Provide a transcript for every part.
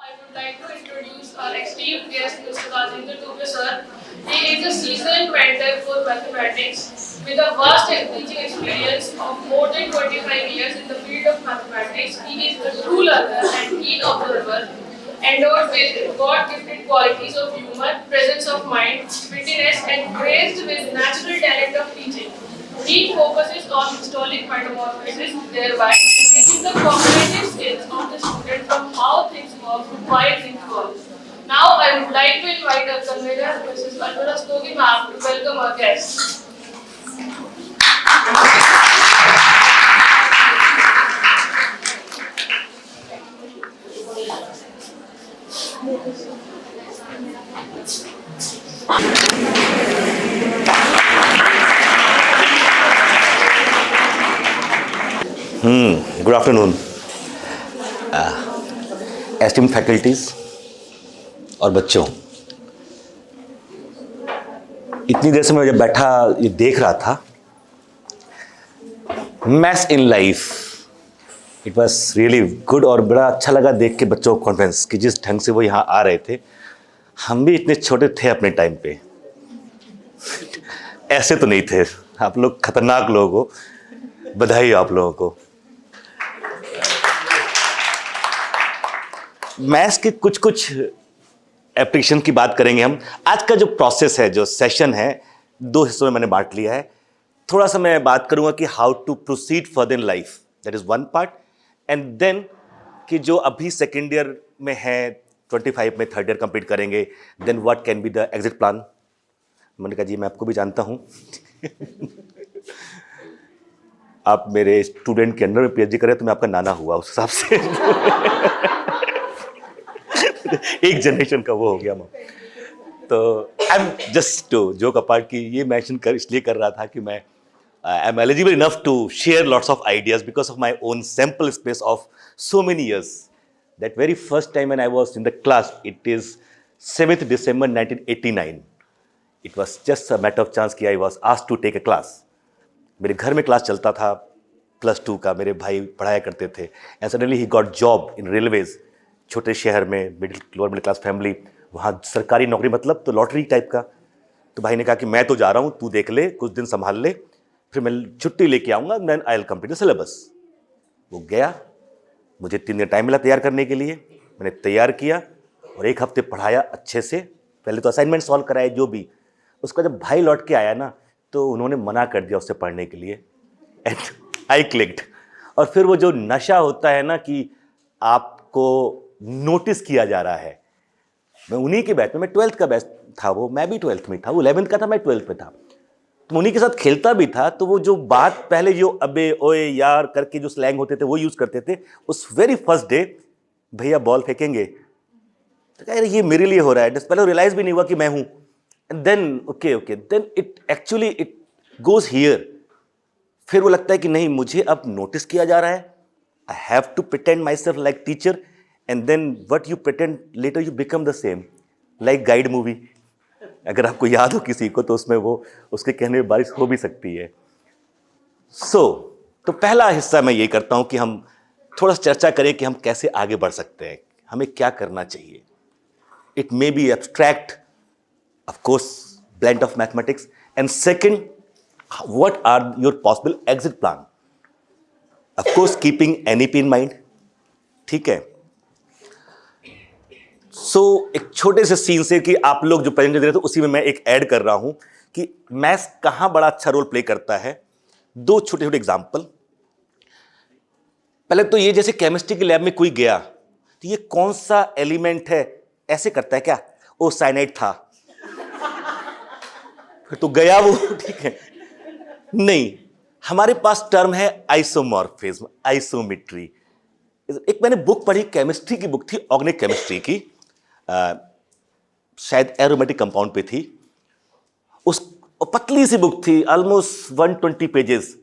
I would like to introduce our esteemed guest, Mr. Rajendra Dubey sir. He is a seasoned mentor for mathematics with a vast teaching experience of more than 25 years in the field of mathematics. He is a true learner and keen observer, endowed with God-gifted qualities of humor, presence of mind, wittiness, and graced with natural talent of teaching. He focuses on historic metamorphosis, thereby enriching the cognitive skills of the student from how things work to why things work. Now, I would like to invite our convener, Mrs. Alvara Stogi ma'am, to welcome our guests. Good afternoon, esteemed faculties और बच्चों। इतनी देर से मैं जब बैठा ये देख रहा था, maths in life, it was really good और बड़ा अच्छा लगा देख के बच्चों को कॉन्फ्रेंस कि जिस ढंग से वो यहाँ आ रहे थे। हम भी इतने छोटे थे अपने टाइम पे, ऐसे तो नहीं थे। आप लोग खतरनाक लोग हो, बधाई हो आप लोगों को। मैथ्स के कुछ एप्लीकेशन की बात करेंगे हम। आज का जो प्रोसेस है, जो सेशन है, दो हिस्सों में मैंने बांट लिया है। थोड़ा सा मैं बात करूंगा कि how to proceed further in life, that is one part, and then कि जो अभी सेकेंड ईयर में है, 25 में थर्ड ईयर कंप्लीट करेंगे, then what can be the exit plan. मैंने कहा जी मैं आपको भी जानता हूं आप मेरे स्टूडेंट के अंडर में पीएचडी करें तो मैं आपका नाना हुआ उस हिसाब से एक जनरेशन का वो हो गया मैं। तो I am just to joke apart कि ये मेंशन कर इसलिए कर रहा था कि मैं I am eligible enough to share lots of ideas because of my own sample space of so many years. That very first time when I was in the class, it is 7th December 1989। It was just a matter of chance कि I was asked to take a class. मेरे घर में class चलता था +2 का, मेरे भाई पढ़ाया करते थे, and suddenly he got job in railways. छोटे शहर में लोअर मिडिल क्लास फैमिली, वहाँ सरकारी नौकरी मतलब तो लॉटरी टाइप का। तो भाई ने कहा कि मैं तो जा रहा हूँ, तू देख ले, कुछ दिन संभाल ले, फिर मैं छुट्टी लेके आऊँगा, then I will complete the syllabus. वो गया, मुझे 3 दिन टाइम मिला तैयार करने के लिए। मैंने तैयार किया और 1 हफ्ते पढ़ाया अच्छे से। पहले तो असाइनमेंट सॉल्व कराए जो भी। उसका जब भाई लौट के आया ना, तो उन्होंने मना कर दिया उससे पढ़ने के लिए, एंड आई क्लिक्ड। और फिर वो जो नशा होता है ना कि आपको नोटिस किया जा रहा है। मैं उन्हीं के बैच में, मैं 12th का बैच था, वो मैं भी 12th में था, वो 11th का था, मैं 12th में था। तो उन्हीं के साथ खेलता भी था। तो वो जो बात पहले जो अबे ओए यार करके जो स्लैंग होते थे वो यूज करते थे। उस वेरी फर्स्ट डे भैया बॉल फेंकेंगे, तो कह रहे ये मेरे लिए हो रहा है। पहले रियलाइज भी नहीं हुआ कि मैं हूं, and then okay then it actually it goes here. फिर वो लगता है कि नहीं, मुझे अब नोटिस किया जा रहा है, I have to pretend myself like teacher, and then what you pretend later you become the same, like Guide movie. अगर आपको याद हो किसी को तो उसमें वो उसके कहने में बारिश हो भी सकती है। तो पहला हिस्सा मैं ये करता हूं कि हम थोड़ा सा चर्चा करें कि हम कैसे आगे बढ़ सकते हैं, हमें क्या करना चाहिए। It may be abstract, of course blend of mathematics, and second, what are your possible exit plan, of course keeping NEP in mind। ठीक है। सो एक छोटे से सीन से कि आप लोग जो प्रेजेंट दे रहे थे उसी में मैं एक ऐड कर रहा हूं कि मैथ्स कहां बड़ा अच्छा रोल प्ले करता है। 2 छोटे छोटे एग्जाम्पल। पहले तो ये, जैसे केमिस्ट्री की लैब में कोई गया तो ये कौन सा एलिमेंट है ऐसे करता है क्या, ओ साइनाइड था, फिर तो गया वो, ठीक है। नहीं, हमारे पास टर्म है आइसोमॉर्फिज्म, आइसोमेट्री। एक मैंने बुक पढ़ी, केमिस्ट्री की बुक थी, ऑर्गेनिक केमिस्ट्री की, शायद एरोमेटिक कंपाउंड पे थी। उस पतली सी बुक थी, ऑलमोस्ट 120 पेजेस,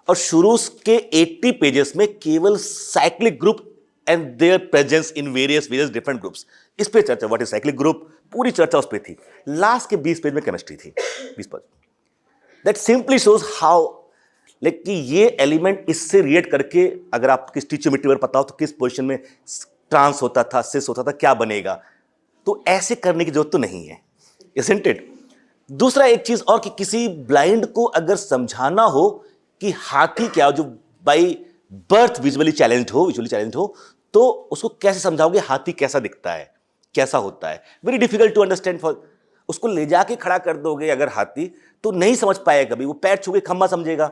और शुरू के 80 पेजेस में केवल cyclic group and there presence in various different groups, इस पे चर्चा, व्हाट इज साइक्लिक ग्रुप, पूरी चर्चा उस पे थी। लास्ट के 20 पेज में केमिस्ट्री थी, 20 page. That simply shows how, like कि ये एलिमेंट इससे रिएक्ट करके, अगर आपकी स्टीचियोमेट्री पता हो तो किस पोजीशन में ट्रांस होता था, सिस होता था, क्या बनेगा? तो ऐसे करने की जरूरत तो नहीं है, isn't it? दूसरा एक चीज और कि किसी ब्लाइंड को अगर समझाना हो कि हाथी क्या, जो बाई बर्थ विजुअली चैलेंज्ड हो, तो उसको कैसे समझाओगे हाथी कैसा दिखता है, कैसा होता है? Very difficult to understand for, उसको ले जाके खड़ा कर दोगे अगर हाथी, तो नहीं समझ पाएगा कभी। वो पैर छू के खम्मा समझेगा,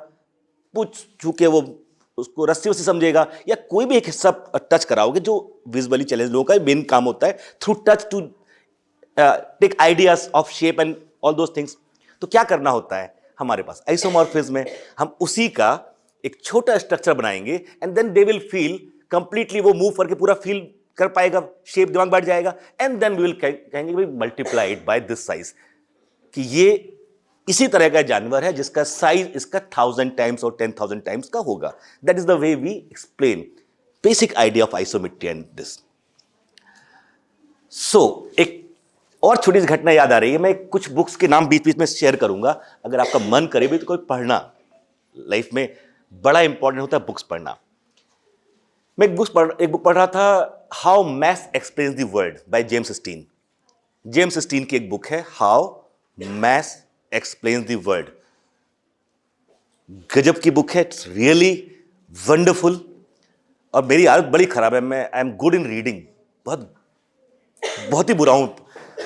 पूछ छू के वो उसको रस्सी वस्सी समझेगा, या कोई भी एक हिस्सा टच कराओगे, जो विजुअली चैलेंज लोगों का मेन काम होता है, through touch to take ideas of shape and all those things. तो क्या करना होता है हमारे पास आइसोमॉर्फिज्म में, हम उसी का एक छोटा स्ट्रक्चर बनाएंगे and then they will feel completely, वो मूव करके पूरा फील कर पाएगा, शेप दिमाग बैठ जाएगा, एंड देन वी विल कहेंगे मल्टीप्लाइड बाय दिस साइज, कि ये इसी तरह का जानवर है जिसका साइज इसका 1000 टाइम्स और 10,000 टाइम्स का होगा। That is the way we explain basic idea of isometry and this. So एक और छोटी सी घटना याद आ रही है, मैं कुछ बुक्स के नाम बीच बीच में शेयर करूंगा, अगर आपका मन करे भी तो कोई पढ़ना, लाइफ में बड़ा इंपॉर्टेंट होता है बुक्स पढ़ना। मैं एक बुक पढ़ रहा था, how maths explains the world by James Stein. James Stein की एक बुक है, how maths explains the world. गजब की बुक है, इट्स रियली वंडरफुल। और मेरी आदत बड़ी खराब है, मैं I am good in reading, बहुत ही बुरा हूं,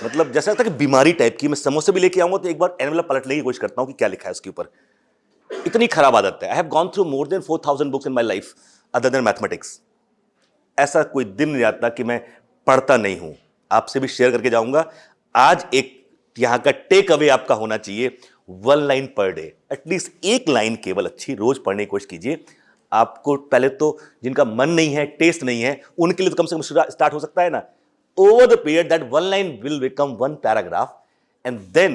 मतलब जैसा लगता है कि बीमारी टाइप की। मैं समोसे भी लेके आऊंगा तो एक बार एनवेलप पलटने की कोशिश करता हूं कि क्या लिखा है उसके ऊपर, इतनी खराब आदत है। I have gone through more than 4000 books in my life other than mathematics. ऐसा कोई दिन नहीं आता कि मैं पढ़ता नहीं हूं। आपसे भी शेयर करके जाऊंगा। आज एक यहां का टेक अवे आपका होना चाहिए, 1 लाइन पर डे, एटलीस्ट एक लाइन केवल अच्छी रोज पढ़ने की कोशिश कीजिए। आपको पहले तो जिनका मन नहीं है, टेस्ट नहीं है, उनके लिए तो कम से कम स्टार्ट हो सकता है ना। Over the period, that 1 line will become 1 paragraph, and then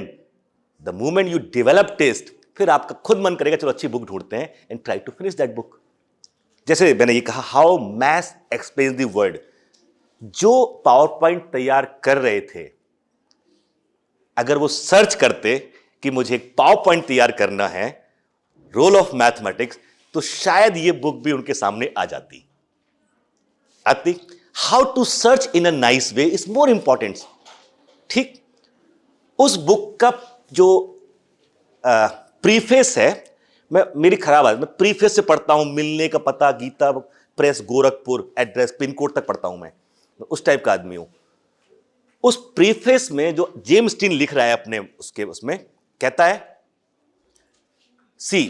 the moment you develop taste, फिर आपका खुद मन करेगा चलो अच्छी बुक ढूंढते हैं and try to finish that book। जैसे मैंने ये कहा, how math explains the world, जो पावर पॉइंट तैयार कर रहे थे, अगर वो सर्च करते कि मुझे एक पावर पॉइंट तैयार करना है, रोल ऑफ मैथमेटिक्स, तो शायद ये बुक भी उनके सामने आ जाती। How to search in a nice way is more important. ठीक, उस बुक का जो प्रीफेस है, मेरी खराब आदत, मैं प्रीफेस से पढ़ता हूं, मिलने का पता, Gita Press Gorakhpur, address pin code तक पढ़ता हूं मैं उस टाइप का आदमी हूं। उस प्रीफेस में जो जेम्स स्टीन लिख रहा है अपने उसमें कहता है, see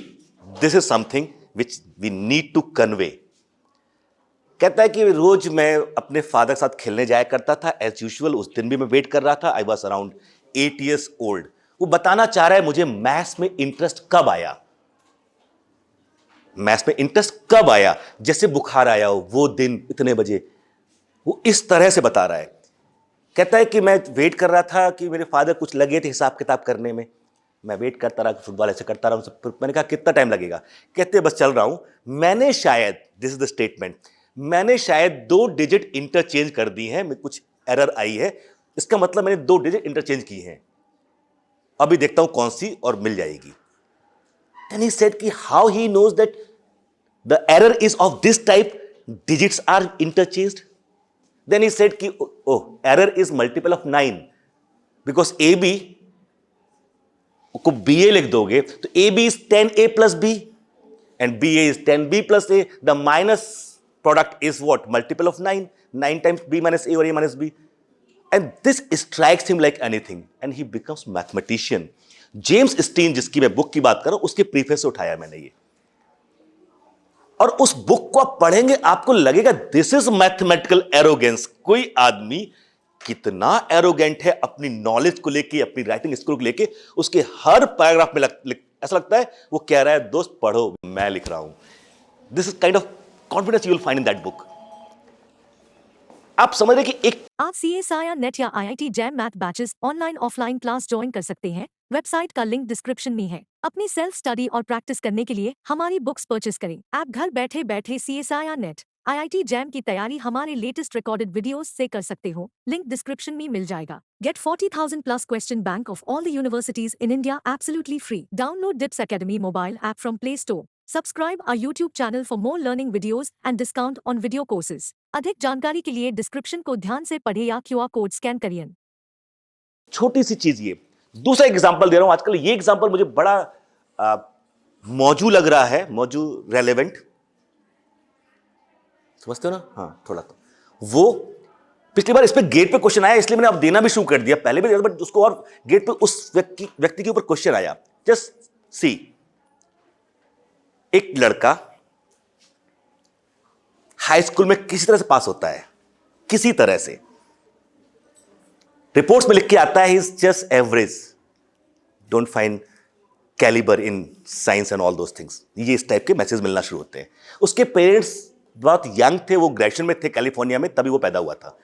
this is something which we need to convey. कहता है कि रोज मैं अपने फादर के साथ खेलने जाया करता था एज यूजुअल। उस दिन भी मैं वेट कर रहा था। I was around 8 years old. वो बताना चाह रहा है मुझे मैथ्स में इंटरेस्ट कब आया, मैथ्स में इंटरेस्ट कब आया, जैसे बुखार आया हो वो दिन इतने बजे, वो इस तरह से बता रहा है। कहता है कि मैं वेट कर रहा था कि मेरे फादर कुछ लगे थे हिसाब किताब करने में, मैं वेट करता रहा, फुटबॉल ऐसे करता रहा। फिर मैंने कहा कितना टाइम लगेगा? कहते बस चल रहा हूं। मैंने शायद, दिस इज द स्टेटमेंट, मैंने शायद 2 डिजिट इंटरचेंज कर दी हैं, कुछ एरर आई है, इसका मतलब मैंने 2 डिजिट इंटरचेंज की हैं, अभी देखता हूं कौन सी और मिल जाएगी। Then he said कि how he knows that the error is of this type, digits are interchanged. Then he said कि oh, error is multiple of 9 because AB को BA लिख दोगे तो AB is 10A plus B and BA is 10B plus A. The minus product is what? Multiple of 9. 9 times B minus A or A minus B. And this strikes him like anything and he becomes mathematician. James Stein, जिसकी मैं book की बात कर रहा हूं, उसके preface से उठाया मैंने ये, और उस बुक को आप पढ़ेंगे आपको लगेगा दिस इज मैथमेटिकल एरोगेंस। कोई आदमी कितना एरोगेंट है अपनी नॉलेज को लेके, अपनी राइटिंग स्किल को लेके, उसके हर पैराग्राफ में ऐसा लगता है वो कह रहा है दोस्त पढ़ो मैं लिख रहा हूं। This is kind of confidence you will find in that book. आप समझ रहे कि एक आप CSIR नेट या IIT jam math batches online offline class join कर सकते हैं। वेबसाइट का लिंक डिस्क्रिप्शन में है। अपनी सेल्फ स्टडी और प्रैक्टिस करने के लिए हमारी बुक्स परचेस करें। आप घर बैठे बैठे CSIR नेट IIT जैम की तैयारी हमारे लेटेस्ट रिकॉर्डेड वीडियोस से कर सकते हो। लिंक डिस्क्रिप्शन में मिल जाएगा। Get 40,000 plus question bank of all the universities in India absolutely free. Download DIPS Academy mobile app from Play Store. Subscribe our YouTube channel for more learning videos and discount on video courses. अधिक जानकारी के लिए description को ध्यान से पढ़ें या QR code scan करिए। छोटी सी चीज ये। दूसरा एग्जांपल दे रहा हूं, आजकल ये एग्जांपल मुझे बड़ा मौजू लग रहा है, मौजू रेलेवेंट, समझते हो ना? हाँ, थोड़ा तो वो पिछली बार इस पे गेट पे क्वेश्चन आया, इसलिए मैंने अब देना भी शुरू कर दिया। पहले भी बट उसको और गेट पे उस व्यक्ति के ऊपर क्वेश्चन आया। जस्ट सी, एक लड़का हाई स्कूल में किसी तरह से पास होता है, किसी तरह से रिपोर्ट्स में लिख के आता है, is just average, don't find calibre in science and all those things. ये इस टाइप के मैसेज मिलना शुरू होते हैं। उसके पेरेंट्स बहुत यंग थे, वो ग्रेजुएशन में थे कैलिफोर्निया में, तभी वो पैदा हुआ था।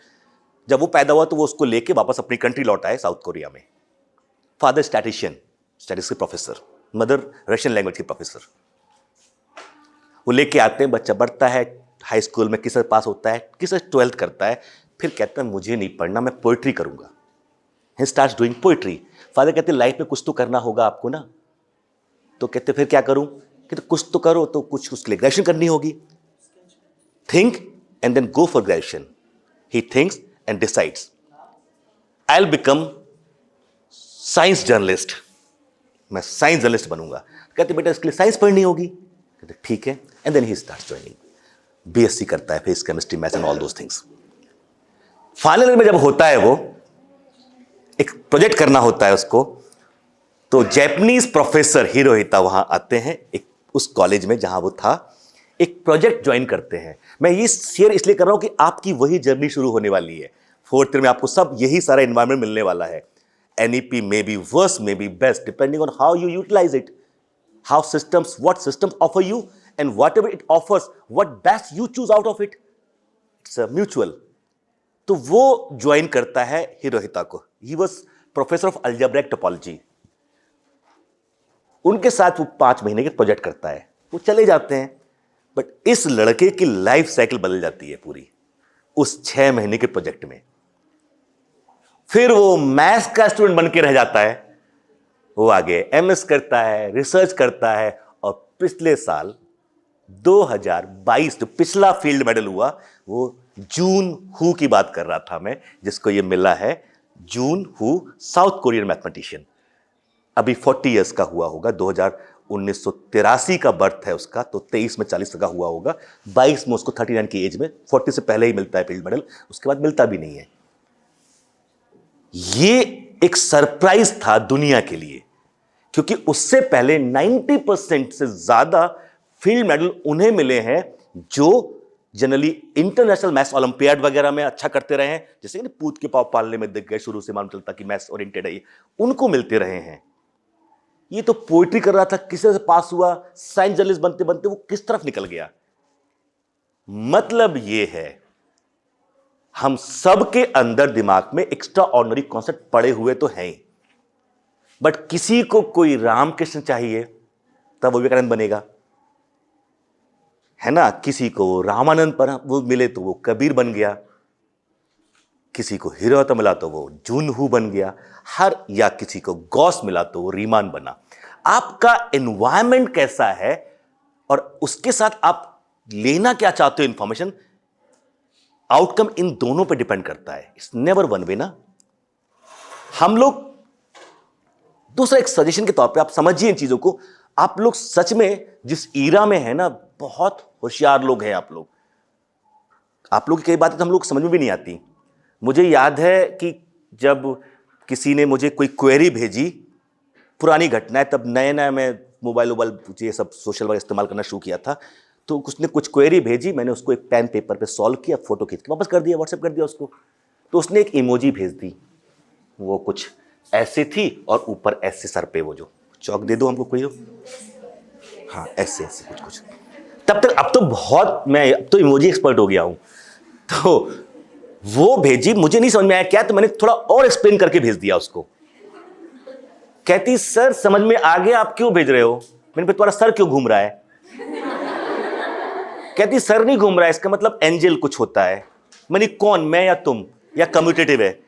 जब वो पैदा हुआ तो वो उसको लेके वापस अपनी कंट्री लौट आए, साउथ कोरिया में। फादर स्टैटिशियन, स्टैटिस्टिक्स के प्रोफेसर, मदर रशियन लैंग्वेज की प्रोफेसर। वो लेके आते हैं, बच्चा बढ़ता है, हाई स्कूल में किस पास होता है, किस 12th करता है, फिर कहता है मुझे नहीं पढ़ना, मैं पोइट्री करूंगा। He starts doing poetry. Father कहते हैं लाइफ में कुछ तो करना होगा आपको ना, तो कहते फिर क्या करूं? कहते कुछ तो करो, तो कुछ उसके लिए ग्रेजुएशन करनी होगी। Think and then go for graduation. He thinks and decides I will become science journalist, मैं साइंस जर्नलिस्ट बनूंगा। कहते बेटा इसके लिए साइंस पढ़नी होगी। कहते ठीक है, and then he starts joining, BSc करता है, physics chemistry maths and all those things. Final year में जब होता है, वो एक प्रोजेक्ट करना होता है उसको, तो जैपनीज प्रोफेसर हिरोहिता वहां आते हैं, एक उस कॉलेज में जहां वो था, एक प्रोजेक्ट ज्वाइन करते हैं। मैं ये शेयर इसलिए कर रहा हूं कि आपकी वही जर्नी शुरू होने वाली है। 4th ईयर में आपको सब यही सारा एनवायरनमेंट मिलने वाला है। NEP may be worse, may be best, depending on how you utilize it, what systems offer you, and whatever it offers, what best you choose out of it. It's a mutual. तो वो join करता है हिरोहिता को। He was professor of algebraic topology. उनके साथ वो 5 महीने के प्रोजेक्ट करता है, वो चले जाते हैं। बट इस लड़के की लाइफ साइकिल बदल जाती है पूरी उस 6 महीने के प्रोजेक्ट में। फिर वो मैथ्स का स्टूडेंट बन के रह जाता है, वो आगे MS करता है, रिसर्च करता है, और पिछले साल 2022 जो पिछला फील्ड मेडल हुआ, वो जून हू की बात कर रहा था मैं, जिसको ये मिला है। जून हू, साउथ कोरियन मैथमेटिशियन, अभी 40 इयर्स का हुआ होगा। 1983 का बर्थ है उसका, तो 23 में 40 का हुआ होगा। 22 में उसको 39 की एज में, 40 से पहले ही मिलता है फील्ड मेडल, उसके बाद मिलता भी नहीं है। ये एक सरप्राइज था दुनिया के लिए, क्योंकि उससे पहले 90% से ज्यादा फील्ड मेडल उन्हें मिले हैं जो जनरली इंटरनेशनल मैथ्स ओलंपियाड वगैरह में अच्छा करते रहे हैं, जैसे कि पूत के पाव पालने में दिख गए, शुरू से मालूम चलता कि मैथ्स ओरिएंटेड है, उनको मिलते रहे हैं। ये तो पोइट्री कर रहा था, किसी से पास हुआ, साइंस जर्नलिस्ट बनते बनते वो किस तरफ निकल गया। मतलब ये है, हम सबके अंदर दिमाग में एक्स्ट्रा ऑर्डिनरी कॉन्सेप्ट पड़े हुए तो हैं, बट किसी को कोई रामकृष्ण चाहिए तब वो विवेकानंद बनेगा, है ना? किसी को रामानंद पर वो मिले तो वो कबीर बन गया, किसी को हिरोहिता मिला तो वो जून हू बन गया, या किसी को गॉस मिला तो वो रीमान बना। आपका एनवायरनमेंट कैसा है और उसके साथ आप लेना क्या चाहते हो इंफॉर्मेशन, आउटकम इन दोनों पे डिपेंड करता है। इट्स नेवर वन वे ना। हम लोग, दूसरा एक सजेशन के तौर पे आप समझिए इन चीजों को। आप लोग सच में जिस ईरा में है ना, बहुत होशियार लोग हैं आप लोग। आप लोग की कई बातें तो हम लोग समझ में भी नहीं आती। मुझे याद है कि जब किसी ने मुझे कोई क्वेरी भेजी, पुरानी घटना है, तब नए नए मैं मोबाइल ये सब सोशल वर्क इस्तेमाल करना शुरू किया था, तो उसने कुछ क्वेरी भेजी, मैंने उसको एक पेन पेपर पे सॉल्व किया, फोटो खींच के वापस कर दिया, व्हाट्सएप कर दिया उसको। तो उसने एक इमोजी भेज दी, वो कुछ ऐसे थी और ऊपर ऐसे सर पे वो जो चौक दे दो हमको कोई हो, हाँ ऐसे ऐसे कुछ कुछ। तब तक अब तो इमोजी एक्सपर्ट हो गया हूं। तो वो भेजी, मुझे नहीं समझ में आया क्या, तो मैंने थोड़ा और एक्सप्लेन करके भेज दिया उसको। कहती सर समझ में आ गया, आप क्यों भेज रहे हो? मैंने तुम्हारा सर क्यों घूम रहा है? कहती सर नहीं घूम रहा है, इसका मतलब एंजल कुछ होता है। मैंने कौन, मैं या तुम, या कम्यूटेटिव है?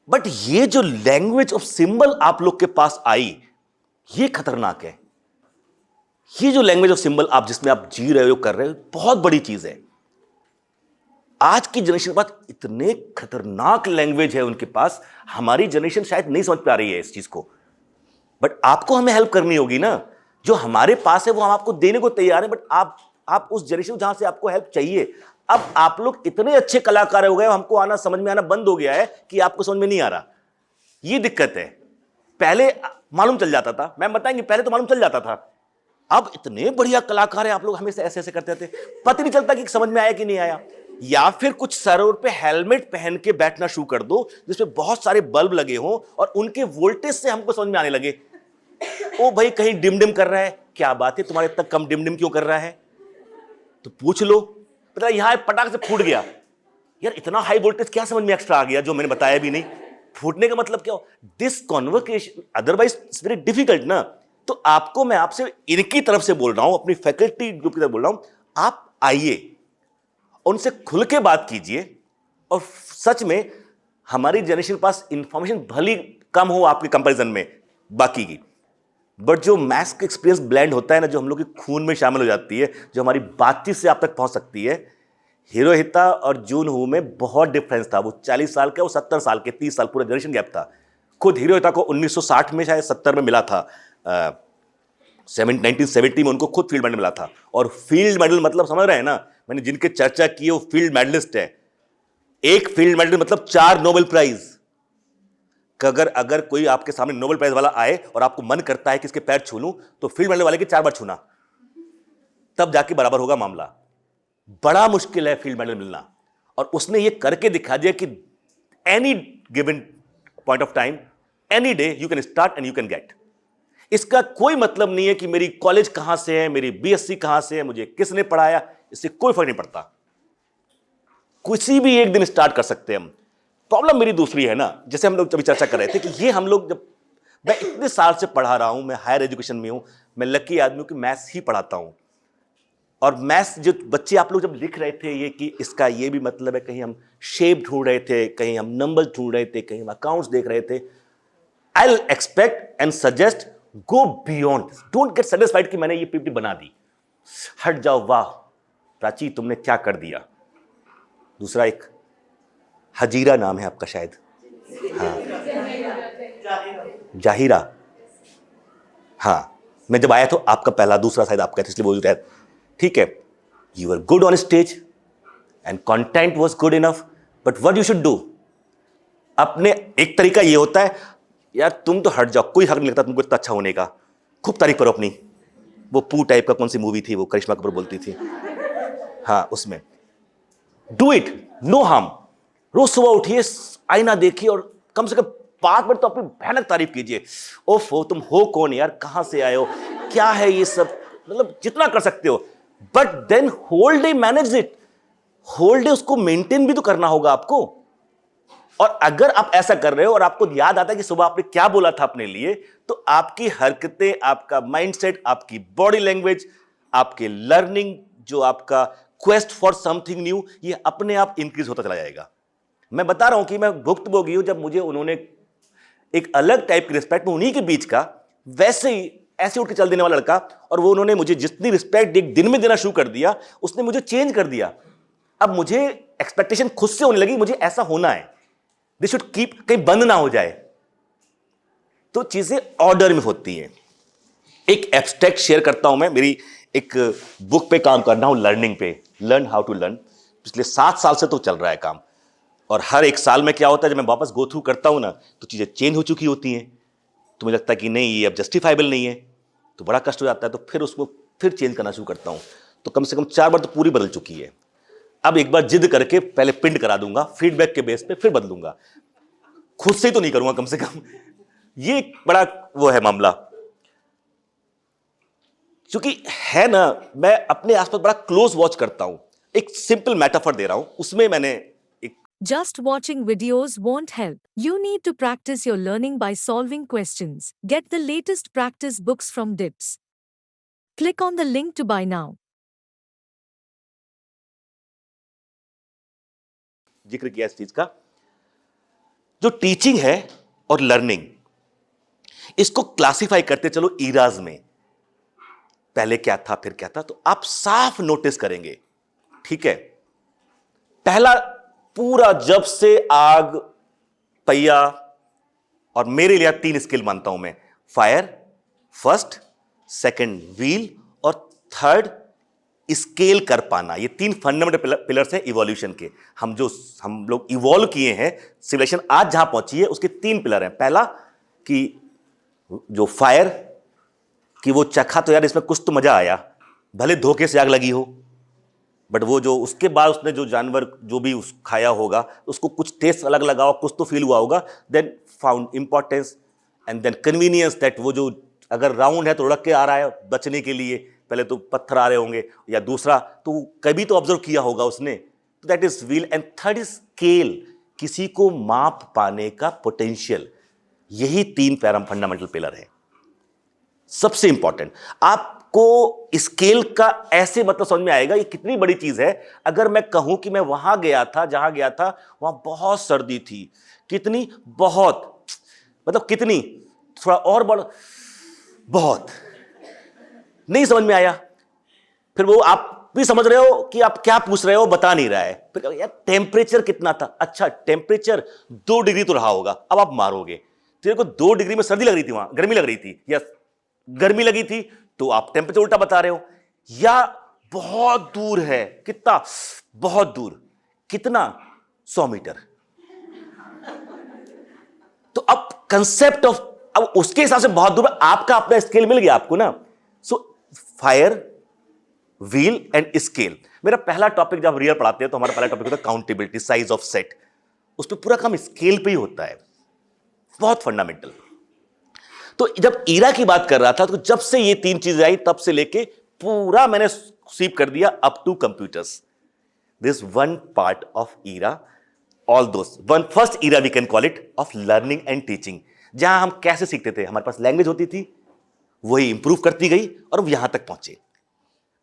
बट ये जो लैंग्वेज ऑफ सिंबल आप लोग के पास आई, ये खतरनाक है। ये जो लैंग्वेज ऑफ सिंबल आप जिसमें आप जी रहे हो, कर रहे हो, बहुत बड़ी चीज है। आज की जनरेशन के पास इतने खतरनाक लैंग्वेज है उनके पास, हमारी जनरेशन शायद नहीं समझ पा रही है इस चीज को, बट आपको हमें हेल्प करनी होगी ना। जो हमारे पास है वो हम आपको देने को तैयार हैं, बट आप उस जनरेशन जहां से आपको हेल्प चाहिए। अब आप लोग इतने अच्छे कलाकार हो गए, हमको आना समझ में आना बंद हो गया है कि आपको समझ में नहीं आ रहा। ये दिक्कत है। पहले मालूम चल जाता था, मैम बताएंगे, पहले तो मालूम चल जाता था। अब इतने बढ़िया कलाकार हैं आप लोग, हमेशा ऐसे ऐसे करते थे, पता नहीं चलता कि समझ में आया कि नहीं आया। या फिर कुछ सरों पे हेलमेट पहन के बैठना शुरू कर दो जिसपे बहुत सारे बल्ब लगे हों और उनके वोल्टेज से हमको समझ में आने लगे। ओ भाई कहीं डिम डिम कर रहा है, क्या बात है तुम्हारे तक कम डिम डिम क्यों कर रहा है, तो पूछ लो। पता यहां पटाख से फूट गया, यार इतना हाई वोल्टेज क्या समझ में एक्स्ट्रा आ गया जो मैंने बताया भी नहीं। फूटने का मतलब क्या हो, this conversation otherwise it's very difficult ना। तो आपको मैं आपसे इनकी तरफ से बोल रहा हूं, अपनी फैकल्टी ग्रुप की तरफ बोल रहा हूं, आप आइए, उनसे खुल के बात कीजिए। और सच में हमारी जनरेशन के पास इंफॉर्मेशन भली कम हो आपके कंपैरिजन में बाकी की, बट जो मैथ्स का एक्सपीरियंस ब्लेंड होता है ना, जो हम लोग के खून में शामिल हो जाती है, जो हमारी बातचीत से आप तक पहुंच सकती है। हिरोहिता और जून हू में बहुत डिफरेंस था। वो 40 साल के, वो 70 साल के, 30 साल, पूरा जनरेशन गैप था। खुद हिरोहिता को 1960 में शायद 70 में मिला था, 1970 में उनको खुद फील्ड मेडल मिला था। और फील्ड मेडल मतलब समझ रहे हैं ना, मैंने जिनके चर्चा की है वो फील्ड मेडलिस्ट है। एक फील्ड मेडल मतलब 4 नोबेल प्राइज। अगर कोई आपके सामने नोबेल प्राइज वाला आए और आपको मन करता है कि इसके पैर छू लूं, तो फील्ड मेडल वाले के 4 बार छूना, तब जाके बराबर होगा मामला। बड़ा मुश्किल है फील्ड मेडल मिलना, और उसने ये करके दिखा दिया कि any given point of time, any day you can start and you can get. इसका कोई मतलब नहीं है कि मेरी कॉलेज कहां से है, मेरी बीएससी कहां से है, मुझे किसने पढ़ाया, इससे कोई फर्क नहीं पड़ता। किसी भी एक दिन स्टार्ट कर सकते हैं हम। प्रॉब्लम मेरी दूसरी है ना, जैसे हम लोग अभी चर्चा कर रहे थे कि ये हम लोग, जब मैं इतने साल से पढ़ा रहा हूं, मैं हायर एजुकेशन में हूं, मैं लकी आदमी हूं कि मैथ्स ही पढ़ाता हूं। और मैथ्स जो बच्चे आप लोग जब लिख रहे थे ये कि इसका ये भी मतलब है, कहीं हम शेप ढूंढ रहे थे, कहीं हम नंबर ढूंढ रहे थे, कहीं हम अकाउंट्स देख रहे थे। I will expect and suggest go beyond, don't get satisfied कि मैंने ये पीपीटी बना दी, हट जाओ, वाह प्राची तुमने क्या कर दिया। दूसरा एक हजीरा नाम है आपका शायद, हाँ जाहिरा, हाँ मैं जब आया तो आपका पहला, दूसरा शायद आपका था इसलिए बोल रहे हैं, ठीक है। You are good on stage and content was good enough, but what you should do, अपने एक तरीका ये होता है, यार तुम तो हट जाओ, कोई हक नहीं लगता तुमको इतना अच्छा होने का, खूब तारीफ करो अपनी। वो पू टाइप का कौन सी मूवी थी, वो करिश्मा कपूर बोलती थी, हाँ उसमें डू इट, नो हार्म। रोज सुबह उठिए, आईना देखिए और कम से कम 5 मिनट तो अपनी भयानक तारीफ कीजिए। ओफो तुम हो कौन यार, कहां से आए हो, क्या है ये सब, मतलब जितना कर सकते हो। But then whole day manage it, whole day उसको मेंटेन भी तो करना होगा आपको। और अगर आप ऐसा कर रहे हो और आपको याद आता है कि सुबह आपने क्या बोला था अपने लिए, तो आपकी हरकतें, आपका माइंडसेट, आपकी बॉडी लैंग्वेज, आपके लर्निंग, जो आपका क्वेस्ट फॉर समथिंग न्यू, ये अपने आप इंक्रीज होता चला जाएगा। मैं बता रहा हूं कि मैं भुक्तभोगी हूं, जब मुझे उन्होंने एक अलग टाइप की रिस्पेक्ट में उन्हीं के बीच का, वैसे ही ऐसे उठ के चल देने वाला लड़का, और वो उन्होंने मुझे जितनी रिस्पेक्ट एक दिन में देना शुरू कर दिया, उसने मुझे चेंज कर दिया। अब मुझे एक्सपेक्टेशन खुद से होने लगी, मुझे ऐसा होना है, दिस शुड कीप, कहीं बंद ना हो जाए। तो चीजें ऑर्डर में होती हैं। एक एब्स्ट्रैक्ट शेयर करता हूं मैं, मेरी एक बुक पे काम कर रहा हूं, लर्निंग पे, लर्न हाउ टू लर्न। पिछले 7 साल से तो चल रहा है काम, और हर एक साल में क्या होता है, जब मैं वापस गो थ्रू करता हूं ना, तो चीजें चेंज हो चुकी होती हैं। तो मुझे लगता है कि नहीं ये अब जस्टिफाइबल नहीं है, तो बड़ा कष्ट हो जाता है, तो फिर उसको फिर चेंज करना शुरू करता हूं। तो कम से कम 4 बार तो पूरी बदल चुकी है। अब एक बार जिद करके पहले प्रिंट करा दूंगा, फीडबैक के बेस पे फिर बदलूंगा, खुद से ही तो नहीं करूंगा कम से कम। ये एक बड़ा वो है मामला, क्योंकि है ना, मैं अपने आसपास बड़ा क्लोज वॉच करता हूं। एक सिंपल मेटाफर दे रहा हूं, उसमें मैंने एक, Just watching videos won't help. You need to practice your learning by solving questions. Get the latest practice books from DIPS. Click on the link to buy now. जिक्र किया इस चीज का, जो टीचिंग है और लर्निंग, इसको क्लासिफाई करते चलो ईराज में। पहले क्या था फिर क्या था, तो आप साफ नोटिस करेंगे। ठीक है, पहला पूरा जब से आग, पहिया, और मेरे लिए 3 स्किल मानता हूं मैं, फायर, फर्स्ट, सेकंड व्हील, और थर्ड स्केल कर पाना। ये 3 फंडामेंटल पिलर्स हैं इवोल्यूशन के। हम लोग इवॉल्व किए हैं, सिविलाइजेशन आज जहां पहुंची है उसके 3 पिलर हैं। पहला कि जो फायर, कि वो चखा तो यार इसमें कुछ तो मजा आया, भले धोखे से आग लगी हो, बट वो जो उसके बाद उसने जो जानवर जो भी खाया होगा उसको कुछ टेस्ट अलग लगा हो, कुछ तो फील हुआ होगा। Then found importance and then convenience, that वो जो अगर राउंड है तो लुढ़क के आ रहा है बचने के लिए, पहले तो पत्थर आ रहे होंगे, या दूसरा तो कभी तो ऑब्जर्व किया होगा उसने, तो that is wheel. And third is scale, किसी को माप पाने का पोटेंशियल। यही 3 फंडामेंटल पिलर है, सबसे इंपॉर्टेंट। आपको स्केल का ऐसे मतलब समझ में आएगा ये कितनी बड़ी चीज है। अगर मैं कहूं कि मैं वहां गया था, जहां गया था वहां बहुत सर्दी थी, कितनी, बहुत, मतलब कितनी, थोड़ा और बड़ा, बहुत, नहीं समझ में आया। फिर वो आप भी समझ रहे हो कि आप क्या पूछ रहे हो, बता नहीं रहा है। फिर यार टेम्परेचर कितना था, अच्छा टेम्परेचर 2 डिग्री तो रहा होगा। अब आप मारोगे, तेरे को 2 डिग्री में सर्दी लग रही थी, वहां गर्मी लग रही थी, या गर्मी लगी थी, तो आप टेम्परेचर उल्टा बता रहे हो। या बहुत दूर है, कितना, बहुत दूर, कितना, 100 मीटर। तो अब कंसेप्ट ऑफ, अब उसके हिसाब से बहुत दूर, आपका अपना स्केल मिल गया आपको ना। So fire, wheel and scale. मेरा पहला टॉपिक जब रियल पढ़ाते हैं तो हमारा पहला टॉपिक होता है काउंटेबिलिटी, साइज ऑफ सेट। उस पर पूरा काम स्केल पे ही होता है, बहुत फंडामेंटल। तो जब ईरा की बात कर रहा था, तो जब से ये 3 चीजें आई तब से लेके पूरा मैंने स्वीप कर दिया up to computers. This one part of era, all those one first era we can call it, of learning and teaching. जहां हम कैसे सीखते थे, हमारे पास लैंग्वेज होती थी, वही इंप्रूव करती गई और अब यहां तक पहुंचे।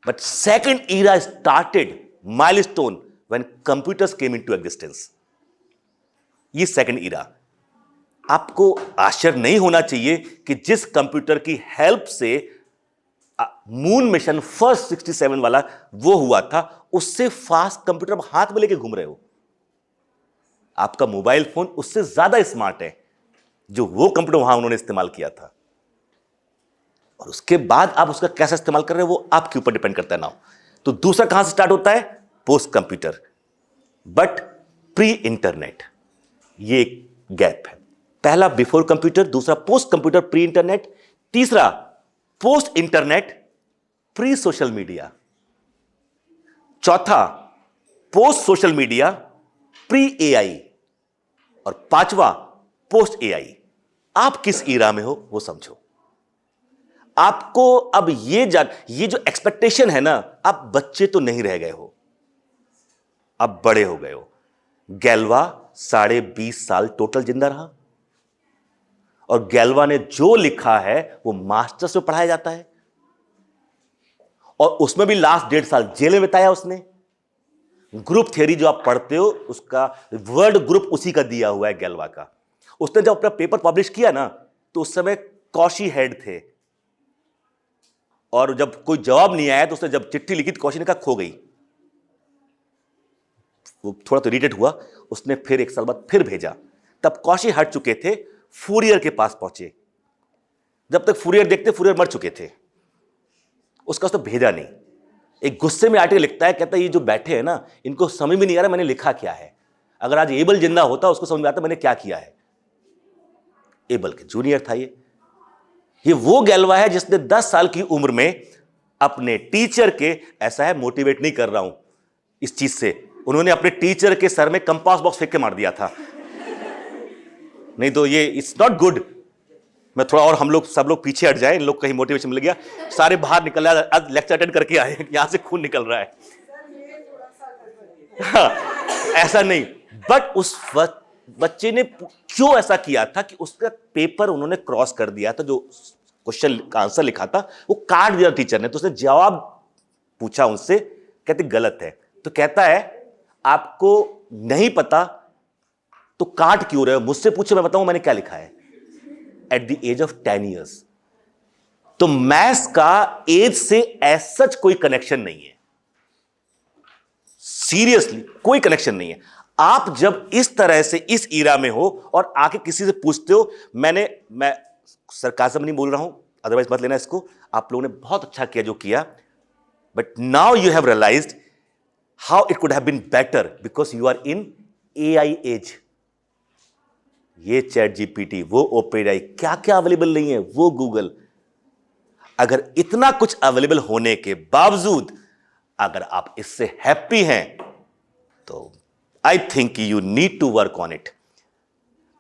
But second era started, milestone, when computers came into existence. ये सेकेंड ईरा। आपको आश्चर्य नहीं होना चाहिए कि जिस कंप्यूटर की हेल्प से मून मिशन फर्स्ट 67 वाला वो हुआ था, उससे फास्ट कंप्यूटर आप हाथ में लेके घूम रहे हो। आपका मोबाइल फोन उससे ज्यादा स्मार्ट है जो वो कंप्यूटर वहां उन्होंने इस्तेमाल किया था। और उसके बाद आप उसका कैसे इस्तेमाल कर रहे हो वो आपके ऊपर डिपेंड करता है ना। तो दूसरा कहां से स्टार्ट होता है, post computer, but pre internet. ये एक गैप है। पहला बिफोर कंप्यूटर, दूसरा पोस्ट कंप्यूटर प्री इंटरनेट, तीसरा post internet pre social media, चौथा post social media pre AI, और पांचवा पोस्ट एआई। आप किस ईरा में हो वो समझो। आपको अब ये जो एक्सपेक्टेशन है ना, आप बच्चे तो नहीं रह गए हो, अब बड़े हो गए हो। गैल्वा 20.5 साल टोटल जिंदा रहा, और गैल्वा ने जो लिखा है वो मास्टर्स में पढ़ाया जाता है, और उसमें भी लास्ट 1.5 साल जेल में बिताया उसने। ग्रुप थ्योरी जो आप पढ़ते हो उसका वर्ड ग्रुप उसी का दिया हुआ है गैल्वा का। उसने जब अपना पेपर पब्लिश किया ना, तो उस समय कौशी हेड थे, और जब कोई जवाब नहीं आया तो उसने जब चिट्ठी लिखी तो कौशी ने कहा खो गई। वो थोड़ा तो इरिटेट हुआ, उसने फिर 1 साल बाद फिर भेजा। तब कौशी हट चुके थे, फूरियर के पास पहुंचे। जब तक फूरियर देखते, फूरियर मर चुके थे, उसका उसने भेजा नहीं। एक गुस्से में आर्टिकल लिखता है, कहता है ये जो बैठे हैं ना, इनको समझ में नहीं आ रहा मैंने लिखा क्या है। अगर आज एबल जिंदा होता उसको समझ में आता मैंने क्या किया है। एबल के जूनियर था ये वो गैल्वा है जिसने 10 साल की उम्र में अपने टीचर के, ऐसा है मोटिवेट नहीं कर रहा हूं इस चीज से, उन्होंने अपने टीचर के सर में कंपास बॉक्स फेंक के मार दिया था। नहीं तो ये इट्स नॉट गुड। मैं थोड़ा और, हम लोग सब लोग पीछे हट जाए, इन लोग कहीं मोटिवेशन मिल गया, सारे बाहर निकल रहे, आज लेक्चर अटेंड करके आए, यहां से खून निकल रहा है। हाँ, ऐसा नहीं, बट उस बच्चे ने क्यों ऐसा किया था कि उसका पेपर उन्होंने क्रॉस कर दिया था, जो क्वेश्चन का आंसर लिखा था वो काट दिया टीचर ने। तो उसने जवाब पूछा उनसे, कहते गलत है। तो कहता है आपको नहीं पता तो काट क्यों रहे हो, मुझसे पूछो मैं बताऊं मैंने क्या लिखा है। At the age of 10 years। तो मैथ्स का एज से एज सच कोई कनेक्शन नहीं है, सीरियसली कोई कनेक्शन नहीं है। आप जब इस तरह से इस ईरा में हो और आके किसी से पूछते हो, मैं सरकाज़म नहीं बोल रहा हूं, अदरवाइज मत लेना इसको, आप लोगों ने बहुत अच्छा किया जो किया, but now you have realized how it could have been better because you are in AI age. ये चैट जीपीटी, वो ओपेन, क्या क्या अवेलेबल नहीं है, वो गूगल। अगर इतना कुछ अवेलेबल होने के बावजूद अगर आप इससे हैप्पी हैं तो I think you need to work on it.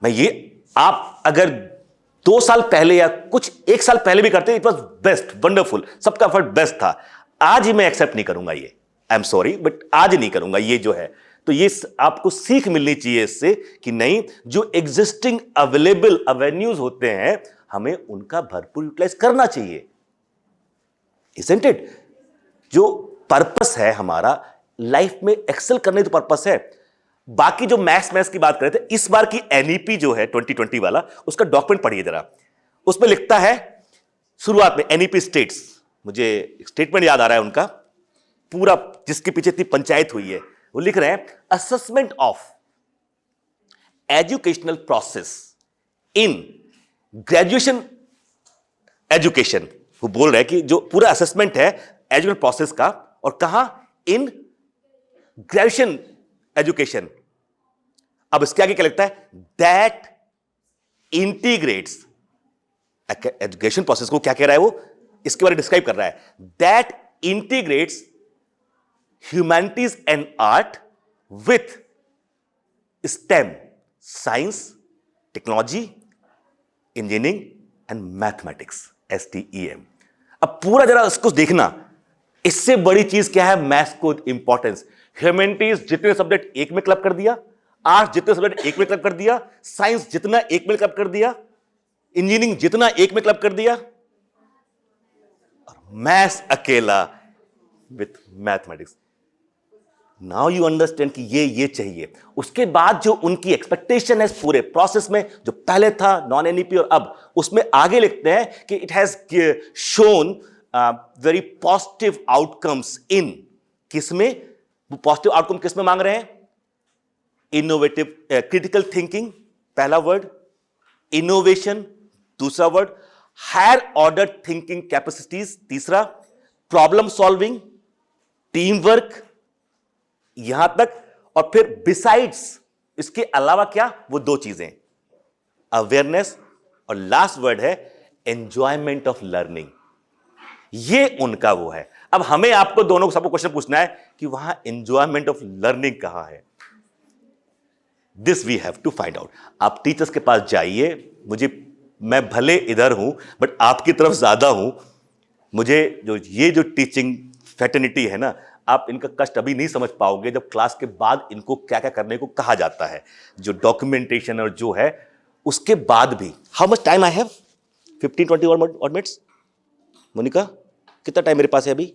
मैं ये, आप अगर 2 साल पहले या कुछ 1 साल पहले भी करते, इट वॉज बेस्ट, वंडरफुल, सबका एफर्ट बेस्ट था। आज ही मैं एक्सेप्ट नहीं करूंगा ये, आई एम सॉरी, बट आज नहीं करूंगा ये जो है। तो ये आपको सीख मिलनी चाहिए इससे कि नहीं, जो एग्जिस्टिंग अवेलेबल एवेन्यूज होते हैं हमें उनका भरपूर यूटिलाइज करना चाहिए, इजंट इट? जो पर्पस है हमारा लाइफ में, एक्सेल करने तो पर्पस है। बाकी जो मैथ्स की बात कर रहे थे, इस बार की एनईपी जो है 2020 वाला, उसका डॉक्यूमेंट पढ़िए जरा। उसमें लिखता है शुरुआत में एनईपी स्टेट्स, मुझे स्टेटमेंट याद आ रहा है उनका पूरा, जिसके पीछे इतनी पंचायत हुई है। वो लिख रहे हैं assessment of educational process in graduation education. वो बोल रहे हैं कि जो पूरा असेसमेंट है एजुकेशन प्रोसेस का, और कहां, इन ग्रेजुएशन एजुकेशन। अब इसके आगे क्या लिखता है, दैट इंटीग्रेट्स, एजुकेशन प्रोसेस को क्या कह रहा है वो, इसके बारे में डिस्क्राइब कर रहा है, that integrates humanities and art with stem, science, technology, engineering and mathematics, STEM। अब पूरा जरा इसको देखना, इससे बड़ी चीज क्या है, मैथ्स को इंपॉर्टेंस। ह्यूमैनिटीज जितने सब्जेक्ट एक में क्लब कर दिया, आर्ट्स जितने सब्जेक्ट एक में क्लब कर दिया, साइंस जितना एक में क्लब कर दिया, इंजीनियरिंग जितना एक में क्लब कर दिया, और मैथ्स अकेला with mathematics. Now you understand कि ये चाहिए। उसके बाद जो उनकी एक्सपेक्टेशन है पूरे प्रोसेस में, जो पहले था नॉन एनईपी और अब, उसमें आगे लिखते हैं कि it has shown very positive outcomes in, किसमें वो पॉजिटिव आउटकम किसमें मांग रहे हैं, इनोवेटिव, क्रिटिकल थिंकिंग पहला वर्ड, इनोवेशन दूसरा word, higher order thinking capacities तीसरा, प्रॉब्लम सॉल्विंग, टीम वर्क, यहां तक। और फिर बिसाइड्स, इसके अलावा क्या, वो 2 चीजें, अवेयरनेस, और लास्ट वर्ड है एंजॉयमेंट ऑफ लर्निंग। ये उनका वो है। अब हमें आपको दोनों को सबको क्वेश्चन पूछना है कि वहां एंजॉयमेंट ऑफ लर्निंग कहां है। This we have to find out. आप टीचर्स के पास जाइए, मैं भले इधर हूं बट आपकी तरफ ज्यादा हूं। मुझे जो टीचिंग फैटर्निटी है ना, आप इनका कष्ट अभी नहीं समझ पाओगे जब क्लास के बाद इनको क्या क्या करने को कहा जाता है, जो डॉक्यूमेंटेशन और जो है उसके बाद भी। How much time I have, 15-20 और मिनट्स। मोनिका कितना टाइम मेरे पास है अभी,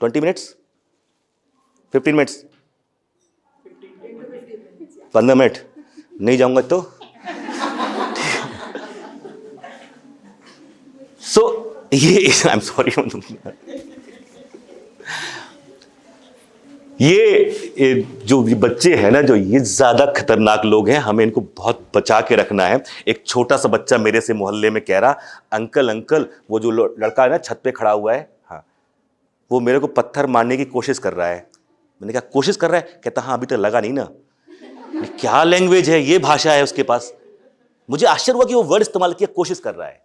20 मिनट्स, 15 मिनट्स, 15 मिनट, नहीं जाऊंगा तो। सो ये, आई एम सॉरी, ये जो बच्चे हैं ना, जो ये ज्यादा खतरनाक लोग हैं, हमें इनको बहुत बचा के रखना है। एक छोटा सा बच्चा मेरे से मोहल्ले में कह रहा, अंकल वो जो लड़का है ना छत पे खड़ा हुआ है, हाँ, वो मेरे को पत्थर मारने की कोशिश कर रहा है। मैंने कहा कोशिश कर रहा है? कहता हाँ अभी तक लगा नहीं ना। क्या लैंग्वेज है, ये भाषा है उसके पास। मुझे आश्चर्य हुआ कि वो वर्ड इस्तेमाल किया, कोशिश कर रहा है।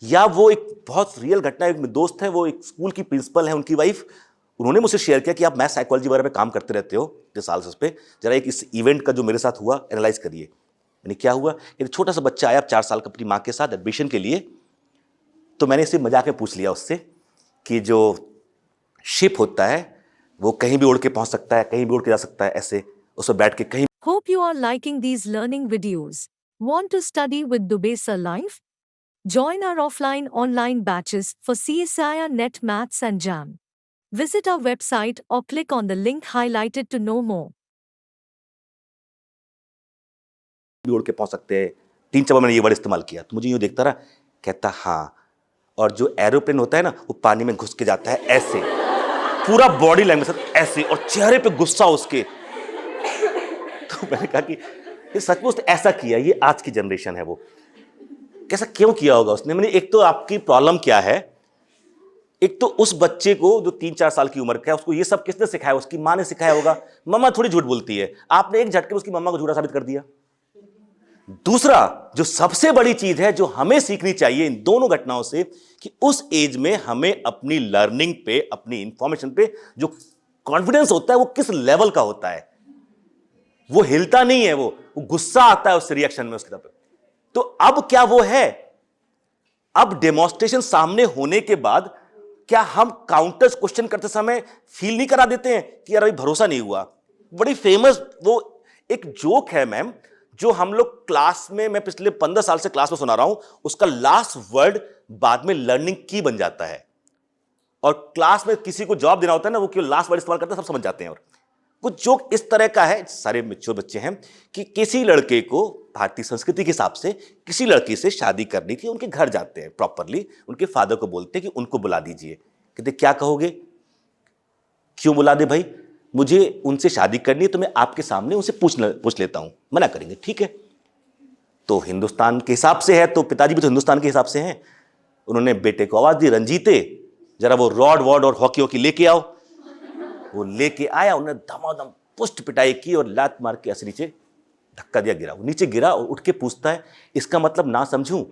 या वो एक बहुत रियल घटना, एक दोस्त है, वो एक स्कूल की प्रिंसिपल है, उनकी वाइफ, उन्होंने मुझसे शेयर किया कि आप मैथ साइकोलॉजी वगैरह में काम करते रहते हो इतने साल से, उस पर जरा एक इस इवेंट का जो मेरे साथ हुआ एनालाइज करिए। मैंने क्या हुआ, एक छोटा सा बच्चा आया 4 साल का अपनी माँ के साथ एडमिशन के लिए। तो मैंने इसे मजाक में पूछ लिया उससे कि जो शिप होता है वो कहीं भी उड़ के पहुंच सकता है, कहीं भी उड़ के जा सकता है, ऐसे उस पर बैठ के कहीं। Hope you are liking these learning videos. Want to study with Dubey Sir Live? Join our offline online batches for CSIR Net Maths and JAM. Visit our website or click on the link highlighted to know more. भी उड़ के पहुंच सकते हैं। 3 मैंने ये word इस्तेमाल किया तो मुझे यूं देखता रहा, कहता हाँ और जो एरोप्लेन होता है ना वो पानी में घुस के जाता है ऐसे, पूरा बॉडी लैंग्वेज ऐसे, और चेहरे पे गुस्सा उसके। तो मैंने कहा कि ये सच में उसने ऐसा किया, ये आज की जनरेशन है, वो कैसा क्यों किया होगा उसने? मैंने एक तो आपकी प्रॉब्लम क्या है, एक तो उस बच्चे को जो 3-4 साल की उम्र का है उसको ये सब किसने सिखाया? उसकी माँ ने सिखाया होगा। मम्मा थोड़ी झूठ बोलती है, आपने एक झटके में उसकी मम्मा को झूठा साबित कर दिया। दूसरा जो सबसे बड़ी चीज है जो हमें सीखनी चाहिए इन दोनों घटनाओं से, कि उस एज में हमें अपनी लर्निंग पे, अपनी इंफॉर्मेशन पे जो कॉन्फिडेंस होता है वो किस लेवल का होता है। वो हिलता नहीं है, वो गुस्सा आता है उस रिएक्शन में उसकी तरफ। तो अब क्या वो है? अब डेमोन्स्ट्रेशन सामने होने के बाद क्या हम काउंटर्स क्वेश्चन करते समय फील नहीं करा देते हैं कि यार अभी भरोसा नहीं हुआ? बड़ी फेमस वो एक जोक है मैम, जो हम लोग क्लास में, मैं पिछले 15 साल से क्लास में सुना रहा हूं, उसका लास्ट वर्ड बाद में लर्निंग की बन जाता है। और क्लास में किसी को जवाब देना होता है ना, वो क्यों लास्ट वर्ड इस्तेमाल करते हैं, सब समझ जाते हैं। और कुछ जोक इस तरह का है, सारे मैच्योर बच्चे हैं, कि किसी लड़के को भारतीय संस्कृति के हिसाब से किसी लड़की से शादी करनी थी, उनके घर जाते हैं प्रॉपरली, उनके फादर को बोलते हैं कि उनको बुला दीजिए। कहते क्या कहोगे? क्यों बुला दे भाई? मुझे उनसे शादी करनी है तो मैं आपके सामने उनसे पूछ लेता हूं। मना करेंगे, ठीक है। तो हिंदुस्तान के हिसाब से है, तो पिताजी भी तो हिंदुस्तान के हिसाब से हैं। उन्होंने बेटे को आवाज दी, रंजीते जरा वो रॉड वॉड और हॉकी वॉकी लेके आओ। वो लेके आया, उन्होंने धमाधम पुष्ट पिटाई की और लात मार के ऐसे नीचे धक्का दिया, गिरा। वो नीचे गिरा और उठ के पूछता है, इसका मतलब ना समझूं?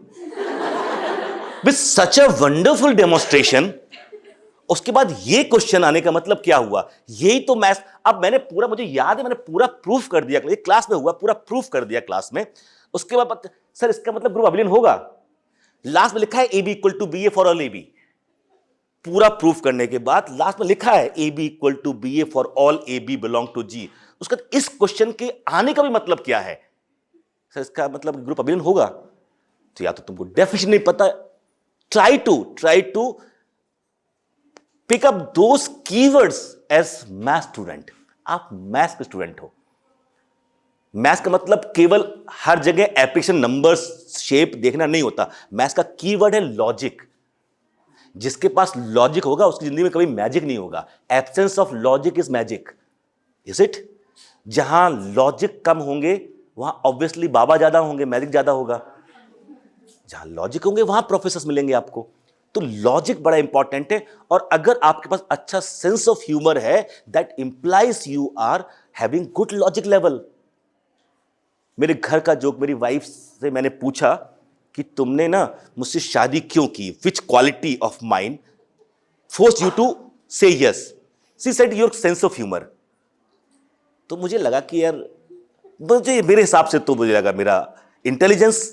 With such a wonderful demonstration. उसके बाद ये क्वेश्चन आने का मतलब क्या हुआ? यही तो मैथ्स। अब मैंने पूरा, मुझे याद है, मैंने पूरा प्रूफ कर दिया, ये क्लास में हुआ, पूरा प्रूफ कर दिया क्लास में। उसके बाद सर इसका मतलब ग्रुप अबिलियन होगा? लास्ट में लिखा है AB equal to BA for all AB। पूरा प्रूफ करने के बाद लास्ट में लिखा है AB equal to BA for all AB belong to G। उसका इस क्वेश्चन के आने का भी मतलब क्या है? सर इसका मतलब ग्रुप अबिलियन होगा? तो या तो तुमको डेफिनेशन नहीं पता, try to pick up those keywords as math student. आप मैथ के स्टूडेंट हो। मैथ्स का मतलब केवल हर जगह एप्लीकेशन, नंबर्स, शेप देखना नहीं होता। मैथ्स का कीवर्ड है लॉजिक। जिसके पास लॉजिक होगा उसकी जिंदगी में कभी मैजिक नहीं होगा। Absence of logic is magic, is it? जहां लॉजिक कम होंगे वहां ऑब्वियसली बाबा ज्यादा होंगे, मैजिक ज्यादा होगा। जहां लॉजिक होंगे वहां प्रोफेसर्स मिलेंगे आपको। तो लॉजिक बड़ा इंपॉर्टेंट है। और अगर आपके पास अच्छा सेंस ऑफ ह्यूमर है, that implies you are having good logic level. मेरे घर का जोक, मेरी वाइफ से मैंने पूछा कि तुमने ना मुझसे शादी क्यों की? Which quality of mind force you to say yes? She said your sense of humour. तो मुझे लगा कि यार, मुझे मेरे हिसाब से तो मुझे लगा मेरा इंटेलिजेंस।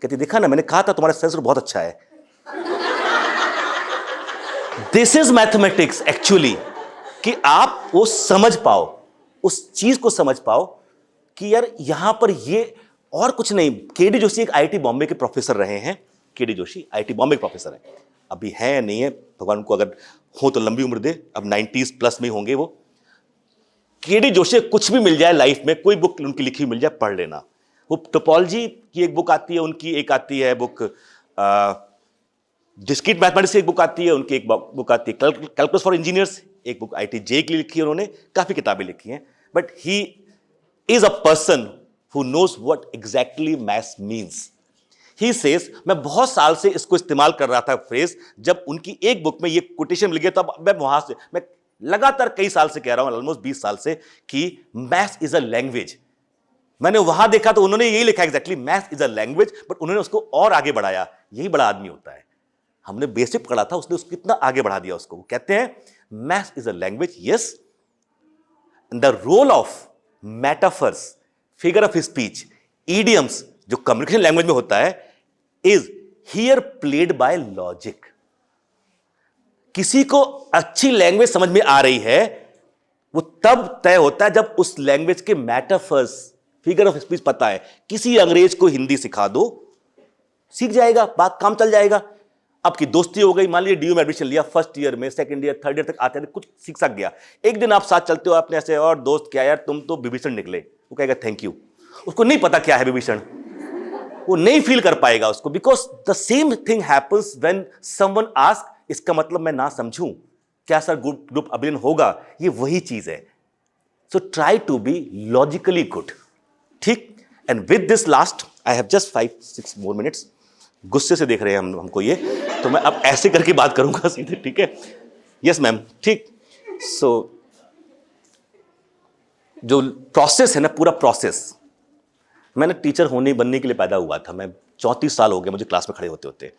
कहती देखा ना, मैंने कहा था तुम्हारा सेंस बहुत अच्छा है। दिस इज मैथमेटिक्स एक्चुअली, कि आप वो समझ पाओ, उस चीज को समझ पाओ कि यार यहां पर ये और कुछ नहीं। केडी जोशी एक IIT बॉम्बे के प्रोफेसर रहे हैं। केडी जोशी IIT बॉम्बे के प्रोफेसर हैं, अभी है नहीं है, भगवान उनको अगर हो तो लंबी उम्र दे, अब 90s प्लस में होंगे वो। केडी जोशी कुछ भी मिल जाए लाइफ में, कोई बुक उनकी लिखी मिल जाए, पढ़ लेना। वो टोपोलॉजी की एक बुक आती है उनकी, एक आती है बुक डिस्क्रीट मैथमेटिक्स की एक बुक आती है उनकी, एक बुक आती है कैलकुलस फॉर इंजीनियर्स, एक बुक IIT JEE के लिए लिखी है उन्होंने, काफी किताबें लिखी हैं। But he is a person who knows what exactly math means. He says, मैं बहुत साल से इसको इस्तेमाल कर रहा था फ्रेज, जब उनकी एक बुक में ये कोटेशन मिल गया तब मैं वहां से, मैं लगातार कई साल से कह रहा हूं, ऑलमोस्ट 20 साल से, कि मैथ इज अ लैंग्वेज। मैंने वहां देखा तो उन्होंने यही लिखा exactly, math is a language, but उन्होंने उसको और आगे बढ़ाया। यही बड़ा आदमी होता है। हमने बेसिक पढ़ा था, उसने उसको कितना आगे बढ़ा दिया उसको। वो कहते हैं math is a language, yes, the role of metaphors, figure of speech, idioms, जो कम्युनिकेशन लैंग्वेज में होता है, is here played by logic. किसी को अच्छी लैंग्वेज समझ में आ रही है वो तब तय होता है जब उस लैंग्वेज के मेटाफर्स, फिगर ऑफ स्पीच पता है। किसी अंग्रेज को हिंदी सिखा दो, सीख जाएगा, बात काम चल जाएगा। आपकी दोस्ती हो गई, मान लीजिए DU में एडमिशन लिया, फर्स्ट ईयर में, सेकंड ईयर, थर्ड ईयर तक आते कुछ सीख सक गया। एक दिन आप साथ चलते हो, आपने ऐसे, और दोस्त क्या यार तुम तो विभीषण निकले, वो कहेगा थैंक यू। उसको नहीं पता क्या है विभीषण। वो नहीं फील कर पाएगा उसको, because the same thing happens when someone ask, इसका मतलब मैं ना समझूं, क्या सर ग्रुप अभिनय होगा, ये वही चीज है. So try to be logically good. ठीक. And with this last I have just 5-6 more minutes. गुस्से से देख रहे हैं हमको ये, तो मैं अब ऐसे करके बात करूंगा सीधे. ठीक है. Yes ma'am. ठीक. सो जो प्रोसेस है ना, पूरा प्रोसेस, मैंने टीचर होने बनने के लिए पैदा हुआ था. मैं 34 साल हो गए मुझे क्लास में खड़े होते होते,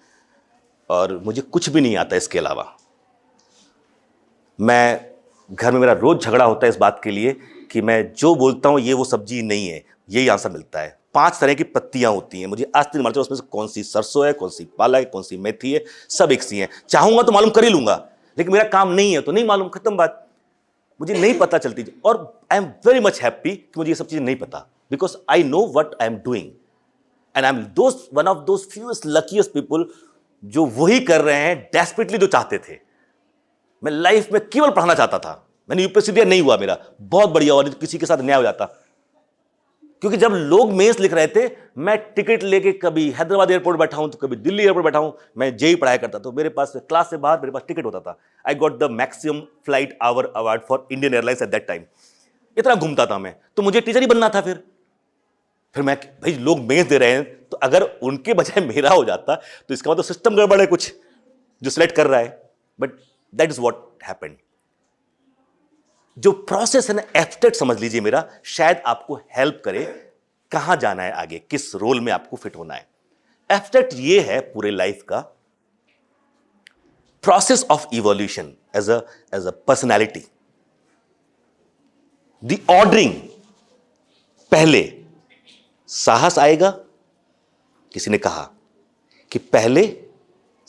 और मुझे कुछ भी नहीं आता इसके अलावा. मैं घर में मेरा रोज झगड़ा होता है इस बात के लिए कि मैं जो बोलता हूं ये वो सब्जी नहीं है, यही आंसर मिलता है. 5 तरह की पत्तियां होती हैं, मुझे आज तक मालूम उसमें से कौन सी सरसों है, कौन सी पालक है, कौन सी मेथी है, सब एक सी हैं. चाहूंगा तो मालूम कर ही लूंगा, लेकिन मेरा काम नहीं है तो नहीं मालूम, खत्म बात. मुझे नहीं पता चलती, और I am very much happy कि मुझे ये सब चीजें नहीं पता, because I know what I am doing, and I am one of those fewest luckiest people जो वही कर रहे हैं डेस्परेटली जो चाहते थे. मैं लाइफ में केवल पढ़ाना चाहता था. मैंने यूपीएससी दिया, नहीं हुआ मेरा, बहुत बढ़िया, और किसी के साथ न्याय हो जाता. क्योंकि जब लोग मेंस लिख रहे थे, मैं टिकट लेके कभी हैदराबाद एयरपोर्ट बैठा हूं तो कभी दिल्ली एयरपोर्ट बैठा हूं. मैं जेई पढ़ाया करता, तो मेरे पास क्लास से बाहर मेरे पास टिकट होता था. I got the maximum flight hour award for Indian Airlines at that time. इतना घूमता था मैं, तो मुझे टीचर ही बनना था. फिर मैं, भाई लोग मेंस दे रहे हैं, तो अगर उनके बजाय मेरा हो जाता तो इसका मतलब सिस्टम गड़बड़ है कुछ जो सिलेक्ट कर रहा है. But that is what happened. जो प्रोसेस है ना, एब्स्ट्रैक्ट समझ लीजिए मेरा, शायद आपको हेल्प करे कहां जाना है आगे, किस रोल में आपको फिट होना है. एब्स्ट्रैक्ट ये है पूरे लाइफ का process of evolution as a personality. The ordering, पहले साहस आएगा. किसी ने कहा कि पहले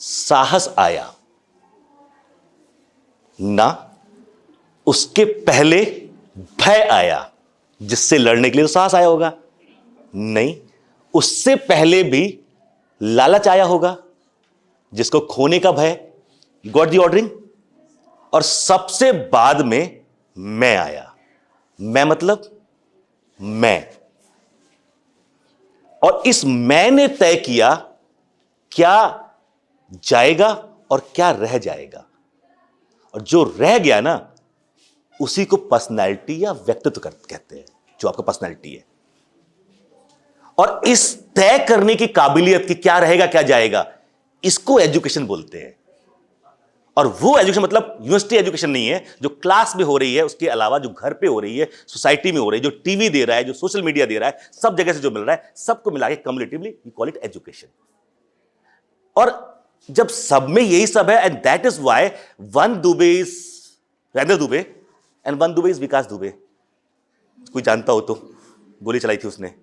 साहस आया ना, उसके पहले भय आया. जिससे लड़ने के लिए तो साहस आया होगा, नहीं, उससे पहले भी लालच आया होगा, जिसको खोने का भय, गॉट दी ऑर्डरिंग. और सबसे बाद में मैं आया. मैं मतलब मैं. और इस मैंने तय किया क्या जाएगा और क्या रह जाएगा. और जो रह गया ना, उसी को पर्सनैलिटी या व्यक्तित्व कहते हैं, जो आपका पर्सनैलिटी है. और इस तय करने की काबिलियत कि क्या रहेगा क्या जाएगा, इसको एजुकेशन बोलते हैं. और वो एजुकेशन मतलब यूनिवर्सिटी एजुकेशन नहीं है जो क्लास में हो रही है, उसके अलावा जो घर पे हो रही है, सोसाइटी में हो रही है, जो टीवी दे रहा है, जो सोशल मीडिया दे रहा है, सब जगह से जो मिल रहा है, सबको मिला के cumulatively we call it education. और जब सब में यही सब है, and that is why one Dubey is Rajendra Dubey and one Dubey is Vikas Dubey. कोई जानता हो तो गोली चलाई थी उसने.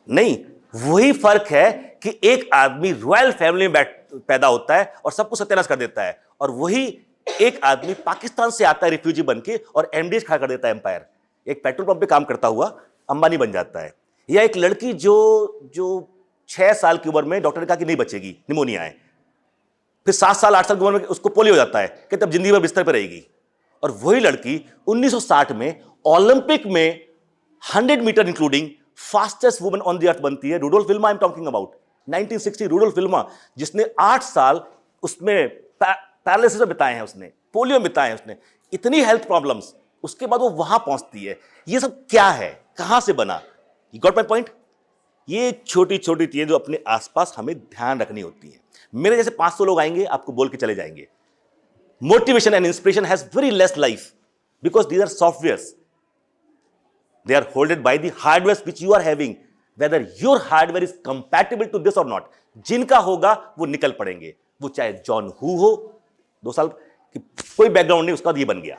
नहीं, वही फर्क है कि एक आदमी रॉयल फैमिली में पैदा होता है और सबको सत्यानाश कर देता है, और वही एक आदमी पाकिस्तान से आता है रिफ्यूजी बनके और एमडीएस खड़ा कर देता है एम्पायर. एक पेट्रोल पंप पे काम करता हुआ अंबानी बन जाता है. या एक लड़की जो 6 साल की उम्र में डॉक्टर ने कहा कि नहीं बचेगी, निमोनिया है, फिर 7 साल 8 साल की उम्र में उसको पोलियो हो जाता है कि तब जिंदगी भर बिस्तर पर रहेगी. और वही लड़की 1960 में ओलंपिक में 100 metre including fastest woman on the earth बनती है. Rudolph Wilma I am talking about 1960. Rudolph Wilma, जिसने 8 साल उसमें पैरालिसिस में बिताए हैं, उसने पोलियो में बिताए हैं, उसने इतनी हेल्थ प्रॉब्लम्स, उसके बाद वो वहां पहुंचती है. ये सब क्या है, कहां से बना? You got my point? ये छोटी छोटी चीजें जो अपने आसपास हमें ध्यान रखनी होती है. मेरे जैसे 500 लोग आएंगे, आपको बोल के चले जाएंगे. Motivation and inspiration has very less life because these are softwares. They are holded by the hardware which you are having, whether your hardware is compatible to this or not. जिनका होगा वो निकल पड़ेंगे. वो चाहे जॉन हू हो, 2 साल की कोई बैकग्राउंड नहीं, उसका बाद ये बन गया,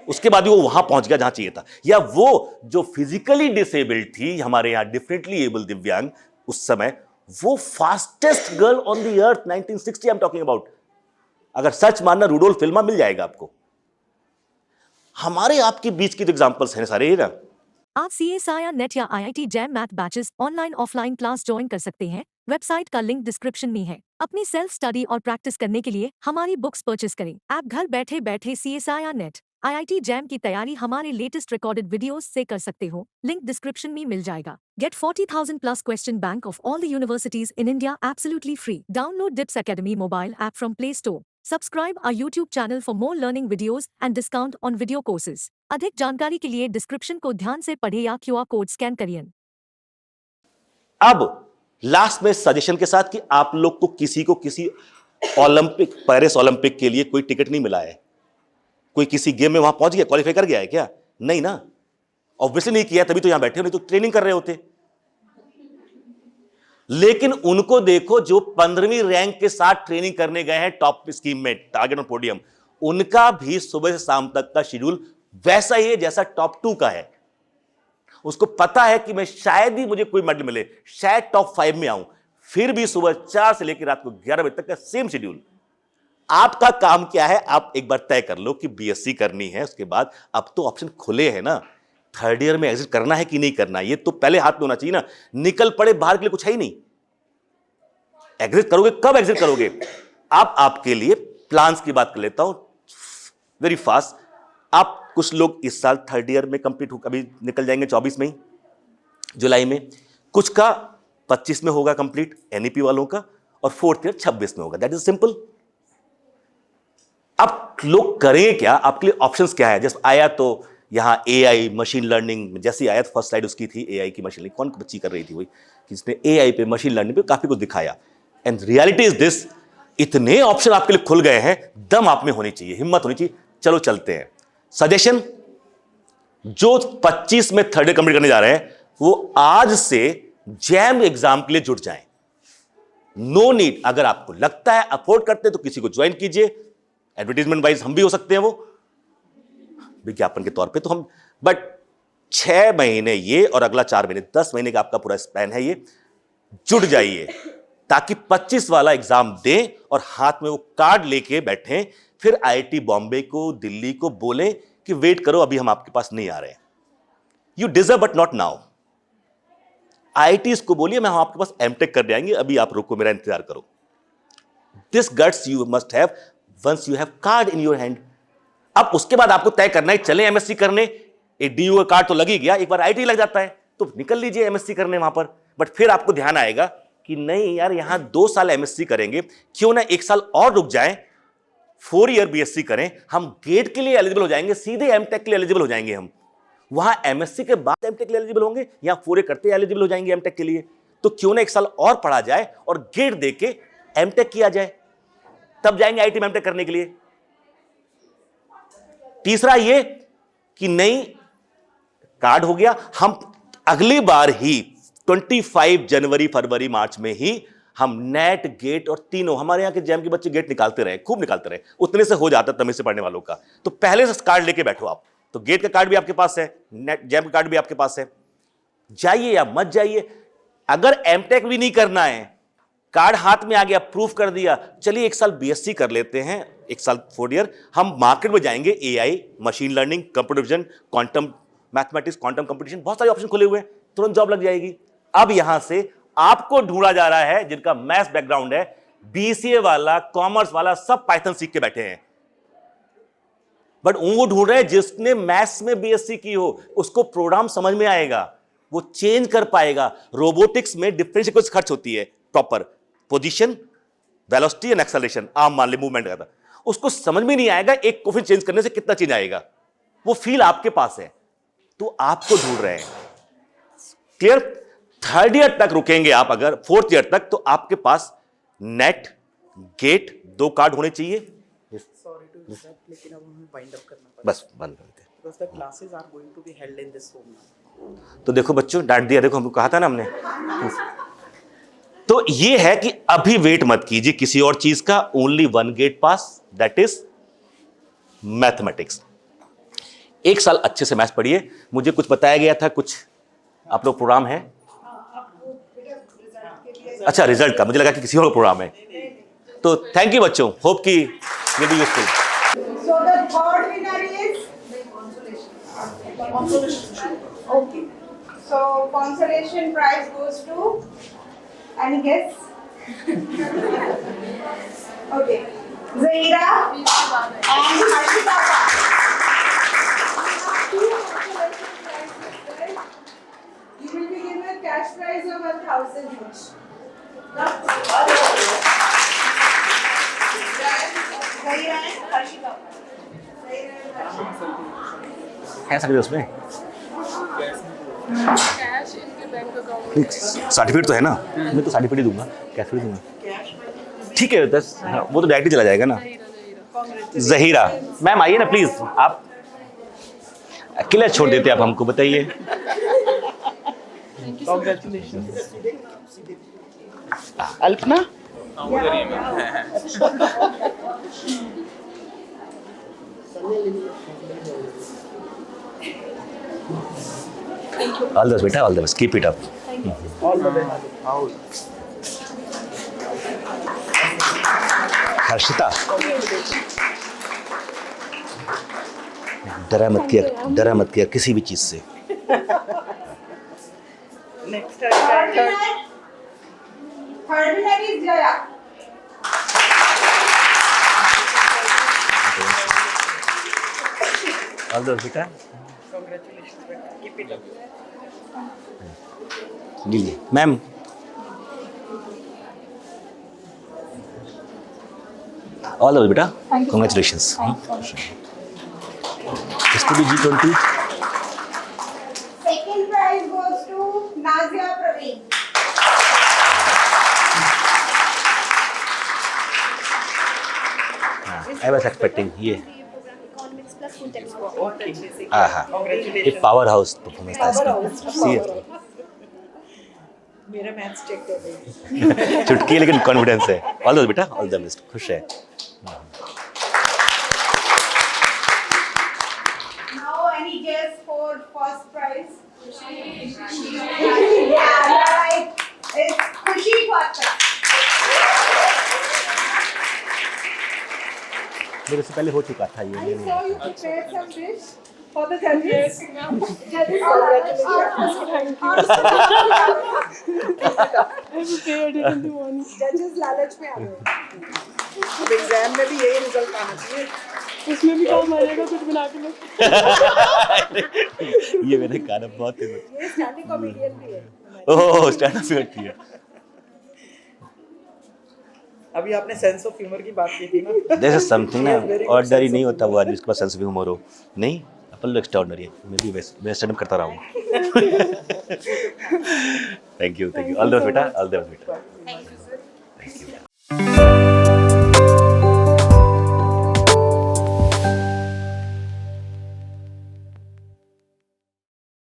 उसके बाद वो वहां पहुंच गया जहां चाहिए था. या वो जो फिजिकली डिसेबल्ड थी, हमारे यहां डिफरेंटली एबल दिव्यांग, उस समय वो fastest girl on the earth 1960 I am talking about. अगर सच मानना, रुडोल्फ विल्मा मिल जाएगा आपको. हमारे आपके बीच के जो एग्जांपल्स हैं सारे ना. आप CSIR नेट या IIT jam math batches online offline class join कर सकते हैं. वेबसाइट का लिंक डिस्क्रिप्शन में है. अपनी सेल्फ स्टडी और प्रैक्टिस करने के लिए हमारी बुक्स परचेस करें. आप घर बैठे बैठे CSIR नेट IIT जैम की तैयारी हमारे लेटेस्ट रिकॉर्डेड वीडियोस से कर सकते हो, लिंक डिस्क्रिप्शन में मिल जाएगा। Get 40,000 plus question bank of all the universities in India absolutely free. Download DIPS Academy mobile app from Play Store. Subscribe our YouTube channel for more learning videos and discount on video courses. अधिक जानकारी के लिए description को ध्यान से पढ़े या QR code scan करिए। अब लास्ट में सजेशन के साथ कि आप लोग को किसी ओलंपिक, पेरिस ओलंपिक के लिए कोई टिकट नहीं मिला है, कोई किसी गेम में वहां पहुंच गया, क्वालिफाई कर गया है क्या? नहीं ना, ऑब्वियसली नहीं किया, तभी तो यहां बैठे हो, नहीं तो ट्रेनिंग कर रहे होते। लेकिन उनको देखो जो 15वीं रैंक के साथ ट्रेनिंग करने गए हैं टॉप स्कीम में, टारगेट ऑन पोडियम, उनका भी सुबह से शाम तक का शेड्यूल वैसा ही है जैसा टॉप 2 का है। उसको पता है कि मैं शायद ही मुझे कोई मेडल मिले, शायद टॉप 5 में आऊं, फिर भी सुबह 4 से लेकर रात को 11 बजे तक का सेम शेड्यूल। आपका काम क्या है, आप एक बार तय कर लो कि बीएससी करनी है, उसके बाद अब तो ऑप्शन खुले हैं ना, थर्ड ईयर में एग्जिट करना है कि नहीं करना, ये तो पहले हाथ में होना चाहिए ना। निकल पड़े बाहर के लिए कुछ है ही नहीं, एग्जिट करोगे कब एग्जिट करोगे? आप आपके लिए प्लान्स की बात कर लेता हूं वेरी फास्ट। आप कुछ लोग इस साल थर्ड ईयर में कंप्लीट हो, अभी निकल जाएंगे 24 में ही, जुलाई में, कुछ का 25 में होगा कंप्लीट, एनईपी वालों का, और फोर्थ ईयर 26 में होगा। That is simple. अब लोग करेंगे क्या, आपके लिए ऑप्शंस क्या है? जैसे आया तो यहां एआई मशीन लर्निंग, जैसी आया फर्स्ट स्लाइड उसकी थी एआई की मशीन लर्निंग, कौन बच्ची कर रही थी वही, जिसने एआई पे मशीन लर्निंग पे काफी कुछ दिखाया। एंड रियलिटी इज दिस, इतने ऑप्शन आपके लिए खुल गए हैं, दम आप में होनी चाहिए, हिम्मत होनी चाहिए। चलो चलते हैं। सजेशन, जो 25 में थर्ड ईयर कंप्लीट करने जा रहे हैं वो आज से जैम एग्जाम के लिए जुट जाएं। नो नीड, अगर आपको लगता है अफोर्ड करते हैं तो किसी को ज्वाइन कीजिए, एडवर्टीजमेंट वाइज हम भी हो सकते हैं वो विज्ञापन के तौर पे, तो हम, बट 6 महीने ये और अगला 4 महीने, 10 महीने का आपका पूरा स्पैन है, ये जुट जाइए ताकि 25 वाला एग्जाम दें और हाथ में वो कार्ड लेके बैठें, फिर आईआईटी बॉम्बे को, दिल्ली को बोलें कि वेट करो, अभी हम आपके पास नहीं आ रहे हैं, you deserve but not now. IIT को बोलिए मैं हम आपके पास एमटेक कर जाएंगे, अभी आप रुको, मेरा इंतजार करो। This guts you must have once you have card in your hand. अब उसके बाद आपको तय करना है, चले एमएससी करने, एक डीयू का कार्ड तो लग ही गया, एक बार आईआईटी लग जाता है तो निकल लीजिए एमएससी करने वहां पर। बट फिर आपको ध्यान आएगा कि नहीं यार, यहां 2 साल एमएससी करेंगे, क्यों ना 1 साल और रुक जाएं, 4 ईयर बीएससी करें, हम गेट के लिए एलिजिबल हो जाएंगे, सीधे एमटेक के लिए एलिजिबल हो जाएंगे। हम वहां एमएससी के बाद एमटेक के लिए एलिजिबल होंगे, या 4 ईयर करते एलिजिबल हो जाएंगे एमटेक के लिए। तो क्यों ना 1 साल और पढ़ा जाए और गेट देके एमटेक किया जाए, तब जाएंगे आईआईटी में एमटेक करने के लिए। तीसरा ये कि नहीं, कार्ड हो गया, हम अगली बार ही 25 जनवरी, फरवरी, मार्च में ही हम नेट, गेट और तीनों, हमारे यहां के जैम के बच्चे गेट निकालते रहे, खूब निकालते रहे, उतने से हो जाता तमिल से पढ़ने वालों का। तो पहले से कार्ड लेके बैठो आप, तो गेट का कार्ड भी आपके पास है, नेट जैम का कार्ड भी आपके पास है, जाइए या मत जाइए। अगर एमटेक भी नहीं करना है, कार्ड हाथ में आ गया, प्रूफ कर दिया, चलिए 1 साल बीएससी कर लेते हैं, 1 साल 4 ईयर, हम मार्केट में जाएंगे, AI, machine learning, computer vision, quantum mathematics, quantum competition, बहुत सारे ऑप्शन खुले हुए हैं, तुरंत जॉब लग जाएगी। अब यहां से आपको ढूंढा जा रहा है जिनका मैथ्स बैकग्राउंड है, बीसीए वाला, कॉमर्स वाला, सब पाइथन सीख के बैठे हैं, बट वो ढूंढ रहे हैं जिसने मैथ्स में बीएससी की हो, उसको प्रोग्राम समझ में आएगा, वो चेंज कर पाएगा। रोबोटिक्स में डिफरेंशियल इक्वेशन खर्च होती है, proper position, velocity and acceleration, arm मान ले मूवमेंट करता, उसको समझ में नहीं आएगा एक कोफिशिएंट चेंज करने से कितना चेंज आएगा, वो फील आपके पास है, तो आपको ढूंढ रहे हैं। क्लियर? थर्ड ईयर तक रुकेंगे आप, अगर 4th ईयर तक, तो आपके पास नेट, गेट, 2 कार्ड होने चाहिए। Sorry to interrupt, लेकिन अब हमें वाइंड अप करना पड़ेगा। बस बंद कर देते। Because the classes are going to be held in this room. तो देखो बच्चों, डांट दिया, देखो हमको कहा था ना हमने। तो ये है कि अभी वेट मत कीजिए किसी और चीज का, only 1 gate pass, that is mathematics. 1 साल अच्छे से मैथ्स पढ़िए। मुझे कुछ बताया गया था, कुछ आप लोग प्रोग्राम है? अच्छा, रिजल्ट का मुझे लगा कि किसी और प्रोग्राम है। तो थैंक यू बच्चों, होप कि will be useful. So the third winner is consolation. Okay. So consolation prize goes to, any guess? Okay. Zaira and Harshita. cash prize of 1,000 each. Zahira and Harshita. Zahira and Harshita. है certificate उसमें? Cash इनके bank account certificate तो है ना, मैं तो certificate ही दूंगा, cash भी दूंगा। ठीक है 10, हाँ, वो तो डायरेक्टली चला जाएगा ना। जहीरा मैम आइए ना प्लीज, आप अकेला छोड़ देते आप हमको, बताइए। अल्पना ऑल द बेस्ट बेटा, all the best, keep it up. All the best. Harshita डरा मत किया किसी भी चीज से। Next Third winner is Jaya. All the best बेटा, कांग्रेचुलेशंस बेटा, कीप इट अप। लीजिए मैम। ऑल द बेस्ट बेटा, congratulations. G20 Second prize goes to Nazia Praveen. I was expecting ये Economics plus full text. Okay हाँ, congratulations. एक power house performance था इसका। Seriously, मेरा मैथ्स चेक कर रही चुटकी लेकिन कॉन्फिडेंस है। ऑल द बेटा, ऑल द बेस्ट, खुश है। Now any guess for first prize? Yeah, you're right. It's Khushi Khwacha. मेरे से पहले हो चुका था ये। I saw you prepared some dish for the judges. Judges लालच में आ गए। अब एग्जाम में भी यही रिजल्ट आना चाहिए। उसमें भी काम आ जाएगा कुछ बना के लो। ये मैंने गाना बहुत ये स्टैंडिंग कॉमेडियन भी है। ओह स्टैंड अप करती है। अभी आपने सेंस ऑफ ह्यूमर की बात की थी ना। दिस इज समथिंग ना, ऑर्डिनरी नहीं होता वो आदमी जिसके पास सेंस ऑफ ह्यूमर हो। नहीं, अपन लोग एक्स्ट्राऑर्डिनरी है। मैं भी मैं स्टैंड अप करता रहा हूँ। Thank you, all the best बेटा, ऑल द बेस्ट बेटा।